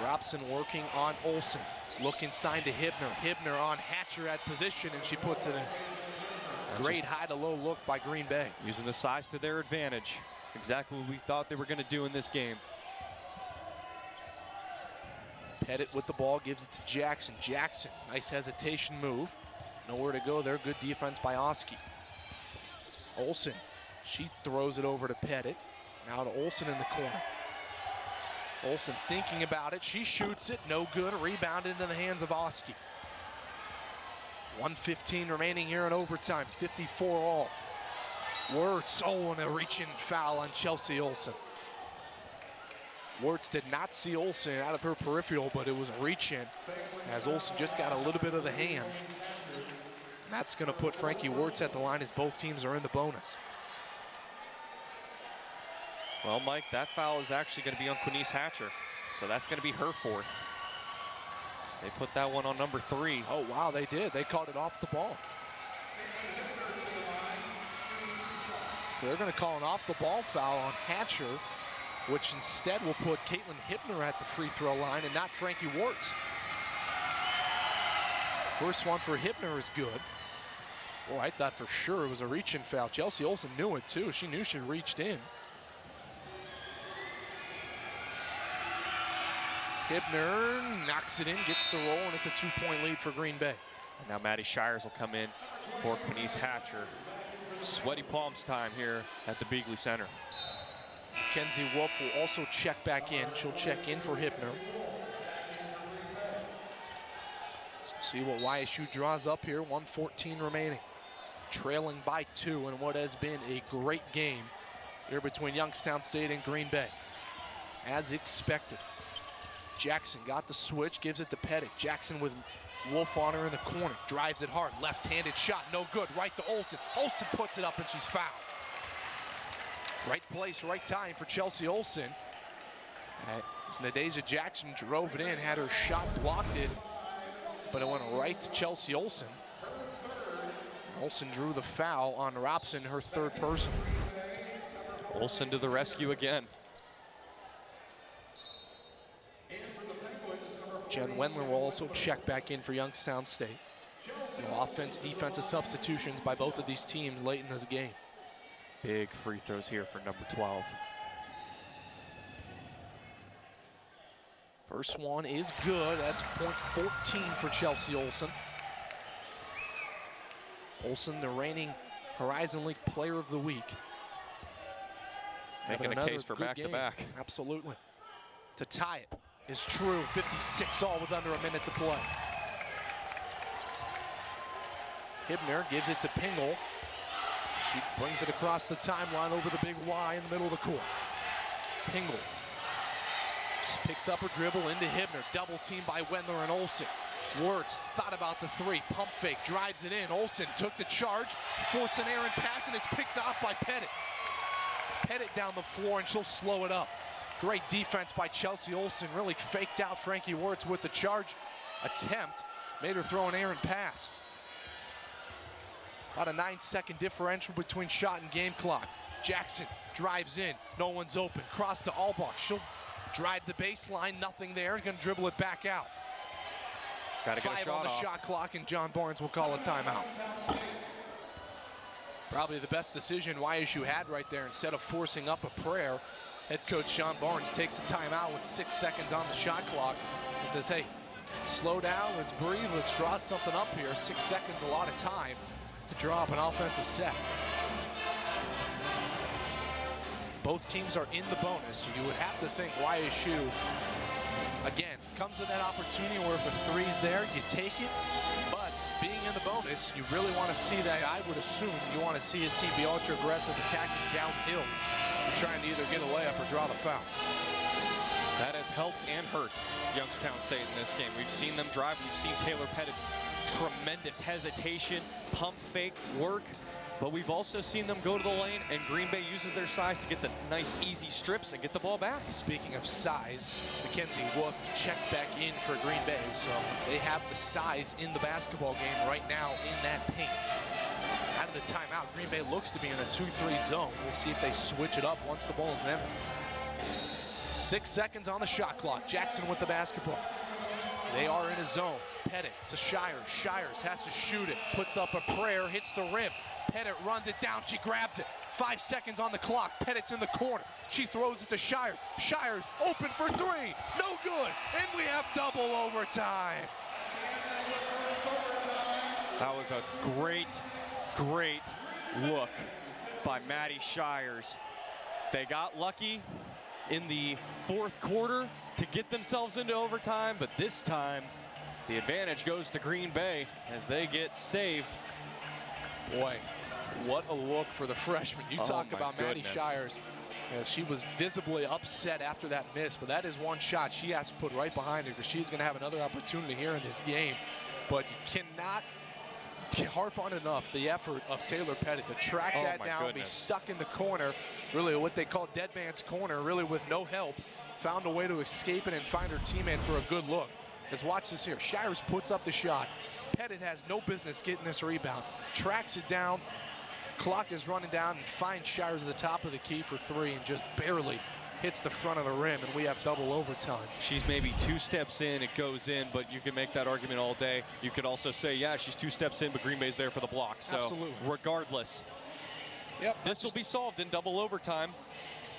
Robson working on Olsen. Look inside to Hibner. Hibner on Hatcher at position, and she puts it in. Great high to low look by Green Bay. Using the size to their advantage. Exactly what we thought they were going to do in this game. Pettit with the ball, gives it to Jackson. Jackson, nice hesitation move. Nowhere to go there, good defense by Oski. Olsen, she throws it over to Pettit. Now to Olsen in the corner. Olsen thinking about it, she shoots it, no good, rebounded into the hands of Oski. 1:15 remaining here in overtime, 54 all. Wirtz, and a reach-in foul on Chelsea Olsen. Wirtz did not see Olsen out of her peripheral, but it was a reach-in as Olsen just got a little bit of the hand. And that's gonna put Frankie Wirtz at the line as both teams are in the bonus. Well, Mike, that foul is actually going to be on Quinice Hatcher. So that's going to be her 4th. They put that one on number 3. Oh, wow, they did. They called it off the ball. So they're going to call an off-the-ball foul on Hatcher, which instead will put Caitlin Hibner at the free throw line and not Frankie Wirtz. First one for Hibner is good. Boy, I thought for sure it was a reach-in foul. Chelsea Olsen knew it too. She knew she reached in. Hibner knocks it in, gets the roll, and it's a 2-point lead for Green Bay. And now Maddie Shires will come in for Quinice Hatcher. Sweaty palms time here at the Beagley Center. Kenzie Wolf will also check back in. She'll check in for Hibner. So see what YSU draws up here. 1:14 remaining. Trailing by 2 in what has been a great game here between Youngstown State and Green Bay. As expected. Jackson got the switch, gives it to Pettit. Jackson with Wolf on her in the corner. Drives it hard. Left-handed shot, no good. Right to Olsen. Olsen puts it up and she's fouled. Right place, right time for Chelsea Olsen. As Nadeja Jackson drove it in, had her shot blocked it, but it went right to Chelsea Olsen. Olsen drew the foul on Robson, her third person. Olsen to the rescue again. Jen Wendler will also check back in for Youngstown State. No offense, defensive substitutions by both of these teams late in this game. Big free throws here for number 12. First one is good. That's point 14 for Chelsea Olsen. Olsen, the reigning Horizon League Player of the Week. Making a case for back-to-back. Absolutely. To tie it is true. 56 all with under a minute to play. Hibner gives it to Pingle. She brings it across the timeline over the big Y in the middle of the court. Pingle just picks up her dribble into Hibner. Double team by Wendler and Olsen. Wirtz thought about the three. Pump fake, drives it in. Olsen took the charge, forced an errant pass, and it's picked off by Pettit. Pettit down the floor, and she'll slow it up. Great defense by Chelsea Olsen. Really faked out Frankie Wirtz with the charge attempt. Made her throw an errant pass. About a 9-second differential between shot and game clock. Jackson drives in. No one's open. Cross to Albach. She'll drive the baseline. Nothing there. She's going to dribble it back out. Gotta get a 5 on the shot clock, and John Barnes will call a timeout. Probably the best decision YSU had right there. Instead of forcing up a prayer, head coach John Barnes takes a timeout with 6 seconds on the shot clock and says, hey, slow down, let's breathe, let's draw something up here. 6 seconds, a lot of time to draw up an offensive set. Both teams are in the bonus, so you would have to think YSU, again, comes to that opportunity where if the three's there, you take it. But being in the bonus, you really want to see that. I would assume you want to see his team be ultra aggressive, attacking downhill, and trying to either get a layup or draw the foul. That has helped and hurt Youngstown State in this game. We've seen them drive. We've seen Taylor Pettit's tremendous hesitation, pump fake work. But we've also seen them go to the lane, and Green Bay uses their size to get the nice, easy strips and get the ball back. Speaking of size, Mackenzie Wolf checked back in for Green Bay, so they have the size in the basketball game right now in that paint. Out of the timeout, Green Bay looks to be in a 2-3 zone. We'll see if they switch it up once the ball is empty. 6 seconds on the shot clock. Jackson with the basketball. They are in a zone. Pettit to Shires. Shires has to shoot it. Puts up a prayer, hits the rim. Pettit runs it down, she grabs it. 5 seconds on the clock, Pettit's in the corner. She throws it to Shires. Shires open for three, no good, and we have double overtime. That was a great, great look by Maddie Shires. They got lucky in the fourth quarter to get themselves into overtime, but this time the advantage goes to Green Bay as they get saved. Boy, what a look for the freshman. You talk about Maddie Shires, as she was visibly upset after that miss, but that is one shot she has to put right behind her because she's going to have another opportunity here in this game. But you cannot harp on enough the effort of Taylor Pettit to track that down, be stuck in the corner, really what they call dead man's corner, really with no help, found a way to escape it and find her teammate for a good look. Let's watch this here. Shires puts up the shot. Pettit has no business getting this rebound. Tracks it down. Clock is running down and finds Shires at the top of the key for three and just barely hits the front of the rim, and we have double overtime. She's maybe 2 steps in, it goes in, but you can make that argument all day. You could also say, yeah, she's 2 steps in, but Green Bay's there for the block. So absolutely. Regardless, yep, this will be solved in double overtime.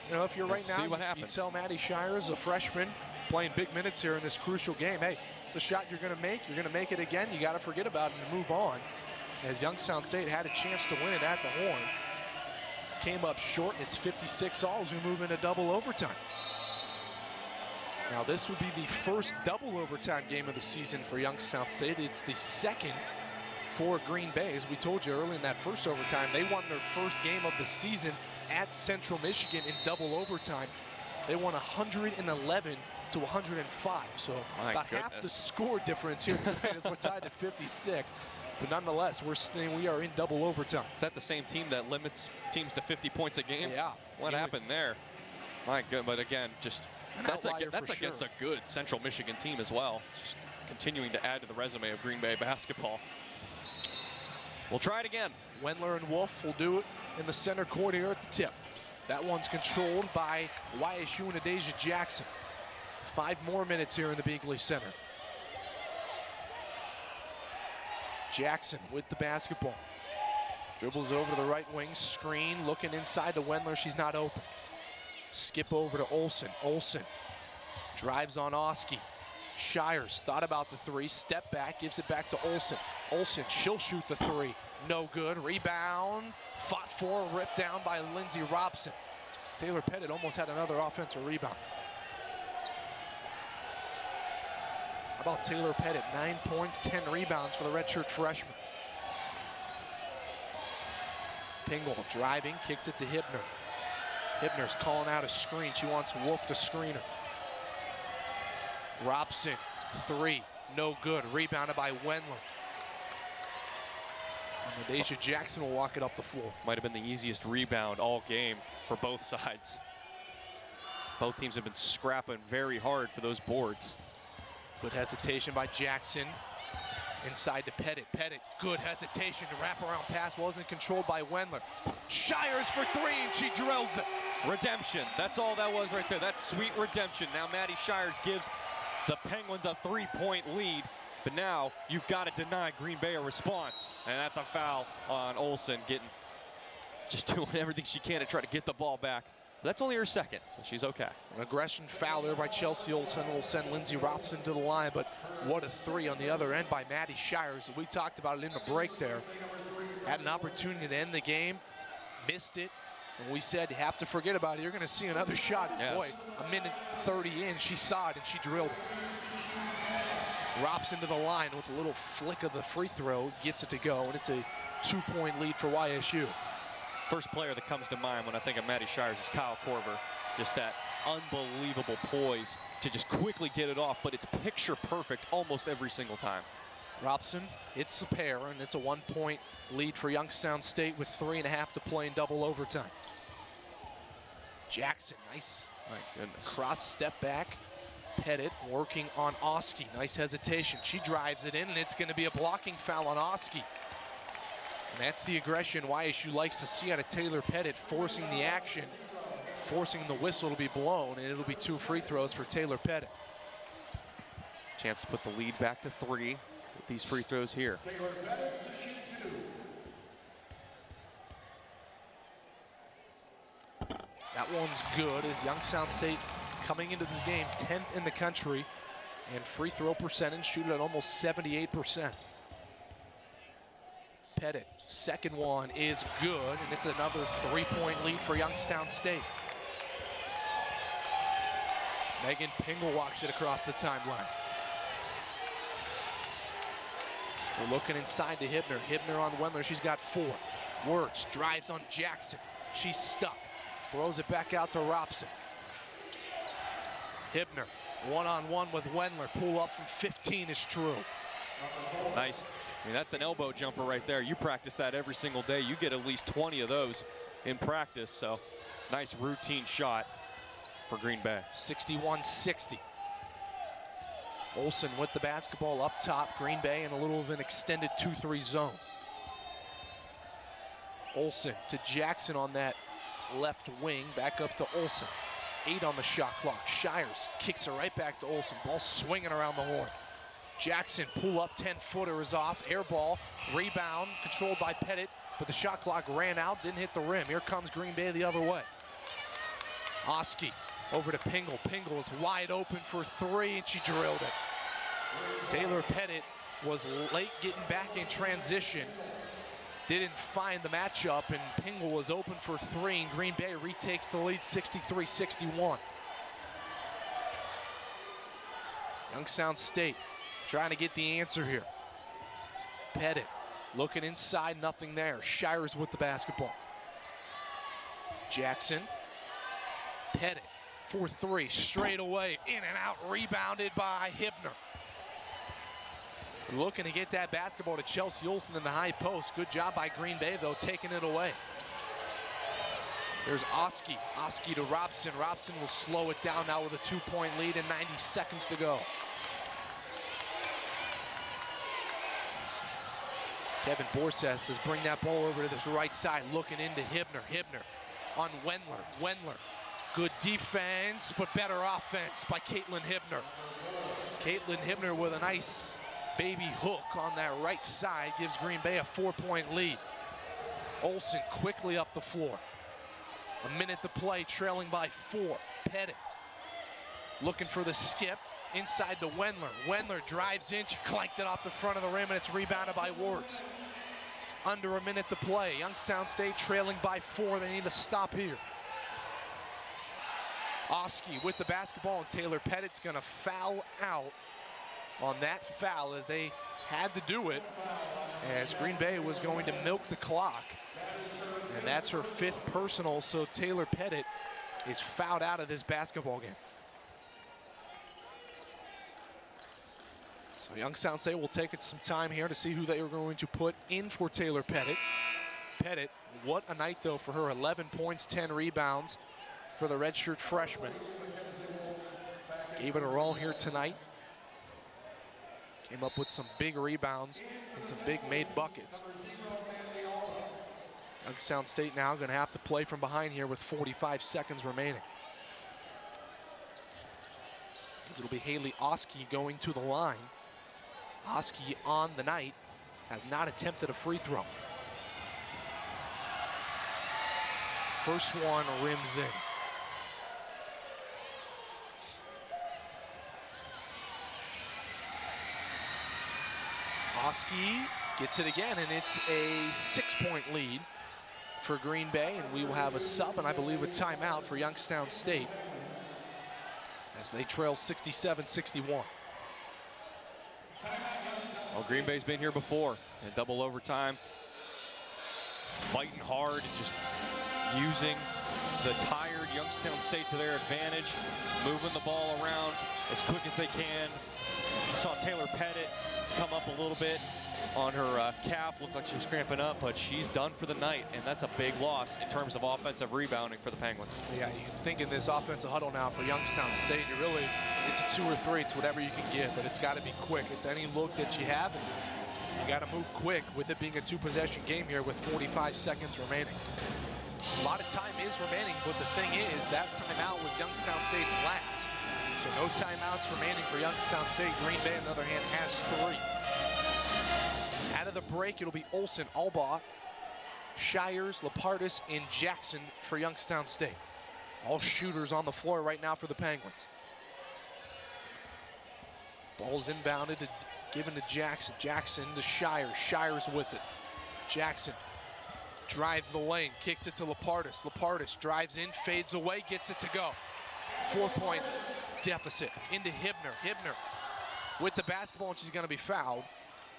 You know, if you're right now, see what you happens. tell Maddie Shires, a freshman, playing big minutes here in this crucial game, hey, the shot you're going to make it again. You got to forget about it and move on. As Youngstown State had a chance to win it at the horn, came up short, and it's 56-all as we move into double overtime. Now this would be the first double overtime game of the season for Youngstown State. It's the second for Green Bay. As we told you early in that first overtime, they won their first game of the season at Central Michigan in double overtime. They won 111 to 105. So about half the score difference here tonight as we're tied to 56. But nonetheless, we are in double overtime. Is that the same team that limits teams to 50 points a game? Yeah. What happened there? My good, but again, just that's against sure. a good Central Michigan team as well. Just continuing to add to the resume of Green Bay basketball. We'll try it again. Wendler and Wolf will do it in the center court here at the tip. That one's controlled by YSU and Adasia Jackson. 5 more minutes here in the Beagley Center. Jackson with the basketball. Dribbles over to the right wing, screen, looking inside to Wendler, she's not open. Skip over to Olsen. Olsen drives on Oski. Shires thought about the 3, step back, gives it back to Olsen. Olsen, she'll shoot the 3, no good. Rebound, fought for, ripped down by Lindsey Robson. Taylor Pettit almost had another offensive rebound. How about Taylor Pettit? 9 points, 10 rebounds for the redshirt freshman. Pingle driving, kicks it to Hibner. Hibner's calling out a screen. She wants Wolf to screen her. Robson, 3, no good. Rebounded by Wendler. And Adasia Jackson will walk it up the floor. Might have been the easiest rebound all game for both sides. Both teams have been scrapping very hard for those boards. Good hesitation by Jackson. Inside to Pettit. Pettit, good hesitation. The wraparound pass wasn't controlled by Wendler. Shires for 3, and she drills it. Redemption. That's all that was right there. That's sweet redemption. Now Maddie Shires gives the Penguins a 3-point lead. But now you've got to deny Green Bay a response. And that's a foul on Olsen, just doing everything she can to try to get the ball back. That's only her second, so she's okay. An aggression foul there by Chelsea Olsen will send Lindsey Robson to the line, but what a 3 on the other end by Maddie Shires. We talked about it in the break there. Had an opportunity to end the game, missed it, and we said, you have to forget about it. You're going to see another shot. Yes. Boy, a minute 30 in, she saw it and she drilled it. Robson to the line with a little flick of the free throw, gets it to go, and it's a 2-point lead for YSU. First player that comes to mind when I think of Maddie Shires is Kyle Korver. Just that unbelievable poise to just quickly get it off, but it's picture perfect almost every single time. Robson hits a pair, and it's a 1-point lead for Youngstown State with 3.5 to play in double overtime. Jackson, nice. My goodness. Cross step back. Pettit working on Oski. Nice hesitation. She drives it in, and it's going to be a blocking foul on Oski. And that's the aggression YSU likes to see out of Taylor Pettit, forcing the action, forcing the whistle to be blown, and it'll be 2 free throws for Taylor Pettit. Chance to put the lead back to 3 with these free throws here. That one's good as Youngstown State coming into this game 10th in the country, and free throw percentage shooting at almost 78%. Pettit, second one is good, and it's another 3-point lead for Youngstown State. Megan Pingle walks it across the timeline. We're looking inside to Hibner. Hibner on Wendler, she's got 4. Wirtz drives on Jackson. She's stuck. Throws it back out to Robson. Hibner, one-on-one with Wendler. Pull up from 15 is true. Nice. I mean, that's an elbow jumper right there. You practice that every single day. You get at least 20 of those in practice. So nice routine shot for Green Bay. 61-60. Olsen with the basketball up top. Green Bay in a little of an extended 2-3 zone. Olsen to Jackson on that left wing. Back up to Olsen. 8 on the shot clock. Shires kicks it right back to Olsen. Ball swinging around the horn. Jackson, pull up, 10-footer is off. Air ball, rebound, controlled by Pettit, but the shot clock ran out, didn't hit the rim. Here comes Green Bay the other way. Oski over to Pingle. Pingle is wide open for 3, and she drilled it. Taylor Pettit was late getting back in transition. Didn't find the matchup, and Pingle was open for 3, and Green Bay retakes the lead 63-61. Youngstown State trying to get the answer here. Pettit looking inside, nothing there. Shires with the basketball. Jackson, Pettit for 3, straight away, in and out, rebounded by Hibner. Looking to get that basketball to Chelsea Olsen in the high post. Good job by Green Bay, though, taking it away. There's Oski. Oski to Robson. Robson will slow it down now with a 2-point lead and 90 seconds to go. Kevin Borseth says bring that ball over to this right side, looking into Hibner. Hibner on Wendler. Wendler, good defense, but better offense by Caitlin Hibner. Caitlin Hibner with a nice baby hook on that right side gives Green Bay a 4-point lead. Olsen quickly up the floor. A minute to play, trailing by 4. Pettit looking for the skip. Inside to Wendler. Wendler drives in, she clanked it off the front of the rim, and it's rebounded by Wards. Under a minute to play. Youngstown State trailing by 4. They need to stop here. Oski with the basketball, and Taylor Pettit's gonna foul out on that foul, as they had to do it, as Green Bay was going to milk the clock. And that's her 5th personal, so Taylor Pettit is fouled out of this basketball game. So Youngstown State will take it some time here to see who they are going to put in for Taylor Pettit. Pettit, what a night though for her. 11 points, 10 rebounds for the redshirt freshman. Gave it a roll here tonight. Came up with some big rebounds and some big made buckets. Youngstown State now going to have to play from behind here with 45 seconds remaining. As it'll be Haley Oski going to the line. Oski on the night has not attempted a free throw. First one rims in. Oski gets it again, and it's a 6-point lead for Green Bay, and we will have a sub and I believe a timeout for Youngstown State as they trail 67-61. Well, Green Bay's been here before in double overtime, fighting hard and just using the tired Youngstown State to their advantage, moving the ball around as quick as they can. You saw Taylor Pettit come up a little bit on her calf. Looks like she was cramping up, but she's done for the night, and that's a big loss in terms of offensive rebounding for the Penguins. Yeah, you think in this offensive huddle now for Youngstown State, it's a 2 or 3. It's whatever you can give, but it's got to be quick. It's any look that you have, and you got to move quick with it being a 2-possession game here with 45 seconds remaining. A lot of time is remaining, but the thing is that timeout was Youngstown State's last. So no timeouts remaining for Youngstown State. Green Bay, on the other hand, has 3. Out of the break, it'll be Olsen, Albaugh, Shires, Lapardis, and Jackson for Youngstown State. All shooters on the floor right now for the Penguins. Ball's inbounded, given to Jackson. Jackson to Shires. Shires with it. Jackson drives the lane, kicks it to Lapardis. Lapardis drives in, fades away, gets it to go. 4-point deficit into Hibner. Hibner with the basketball, and she's going to be fouled,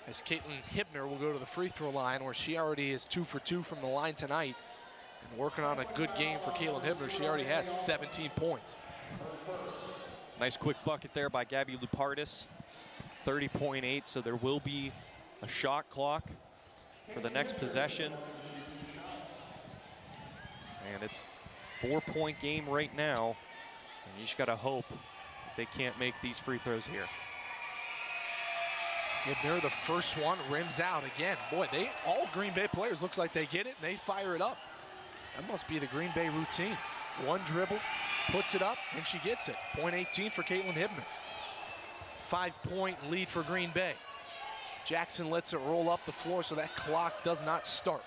as Caitlin Hibner will go to the free throw line, where she already is 2 for 2 from the line tonight, and working on a good game for Caitlin Hibner. She already has 17 points. Nice quick bucket there by Gabby Lapardis. 30.8, so there will be a shot clock for the next possession. And it's 4-point game right now, and you just got to hope that they can't make these free throws here. Hibner, the first one, rims out again. Boy, all Green Bay players looks like they get it and they fire it up. That must be the Green Bay routine. One dribble, puts it up, and she gets it. Point 18 for Caitlin Hibner. 5-point lead for Green Bay. Jackson lets it roll up the floor so that clock does not start.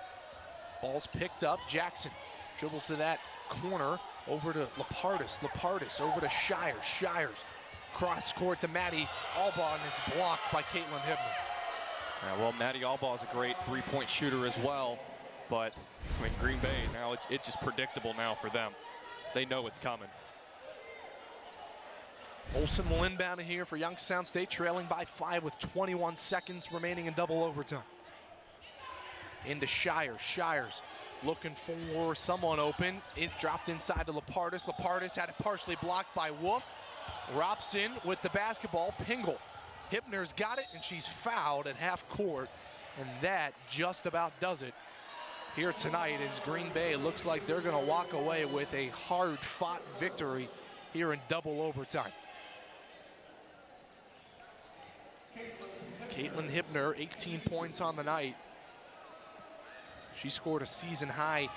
Ball's picked up. Jackson dribbles to that corner, over to Lapardis. Lapardis over to Shires. Shires cross court to Maddie Albaugh, and it's blocked by Caitlin Hibner. Yeah, well, Maddie Albaugh is a great three-point shooter as well, but I mean, Green Bay, now it's just predictable now for them. They know it's coming. Olsen will inbound here for Youngstown State, trailing by 5 with 21 seconds remaining in double overtime. Into Shires. Shires looking for someone open. It dropped inside to Lapardis. Lapardis had it partially blocked by Wolf. Robson with the basketball. Pingle. Hibner's got it, and she's fouled at half court, and that just about does it here tonight as Green Bay looks like they're going to walk away with a hard-fought victory here in double overtime. Caitlin Hibner, 18 points on the night. She scored a season-high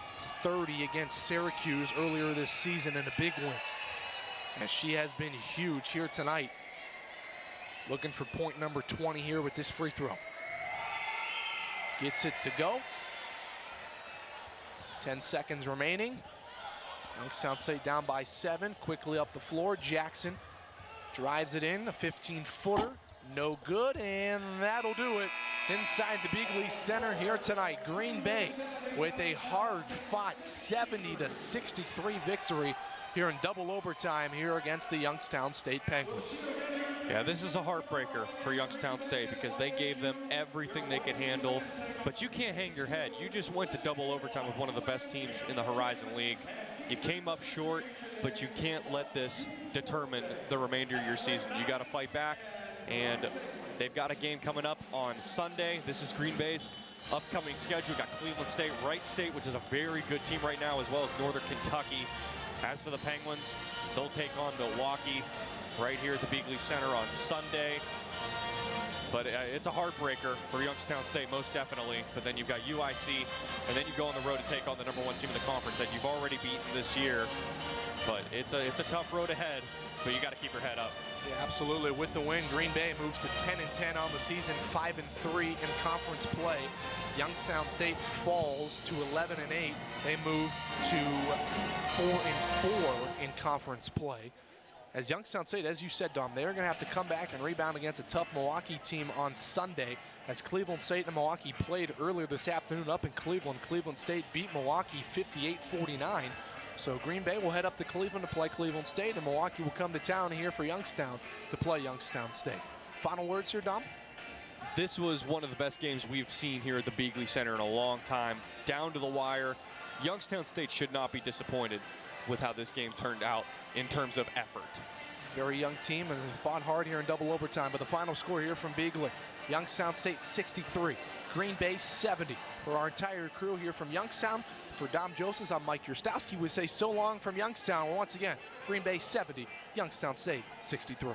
30 against Syracuse earlier this season in a big win. And she has been huge here tonight. Looking for point number 20 here with this free throw. Gets it to go. 10 seconds remaining. Youngstown State down by 7. Quickly up the floor. Jackson drives it in, a 15-footer. No good, and that'll do it inside the Beagley Center here tonight. Green Bay with a hard-fought 70-63 victory here in double overtime here against the Youngstown State Penguins. Yeah, this is a heartbreaker for Youngstown State because they gave them everything they could handle, but you can't hang your head. You just went to double overtime with one of the best teams in the Horizon League. You came up short, but you can't let this determine the remainder of your season. You got to fight back, and they've got a game coming up on Sunday. This is Green Bay's upcoming schedule. We've got Cleveland State, Wright State, which is a very good team right now, as well as Northern Kentucky. As for the Penguins, they'll take on Milwaukee right here at the Beagley Center on Sunday. But it's a heartbreaker for Youngstown State, most definitely. But then you've got UIC, and then you go on the road to take on the #1 team in the conference that you've already beaten this year. But it's a tough road ahead, but you got to keep your head up. Yeah, absolutely. With the win, Green Bay moves to 10-10 on the season, 5-3 in conference play. Youngstown State falls to 11-8. They move to 4-4 in conference play. As Youngstown State, as you said, Dom, they're going to have to come back and rebound against a tough Milwaukee team on Sunday. As Cleveland State and Milwaukee played earlier this afternoon up in Cleveland, Cleveland State beat Milwaukee 58-49. So Green Bay will head up to Cleveland to play Cleveland State, and Milwaukee will come to town here for Youngstown to play Youngstown State. Final words here, Dom? This was one of the best games we've seen here at the Beagley Center in a long time. Down to the wire. Youngstown State should not be disappointed with how this game turned out in terms of effort. Very young team, and they fought hard here in double overtime. But the final score here from Beagley, Youngstown State 63, Green Bay 70. For our entire crew here from Youngstown, for Dom Joseph, I'm Mike Yourstowsky. We say so long from Youngstown. Once again, Green Bay 70, Youngstown State 63.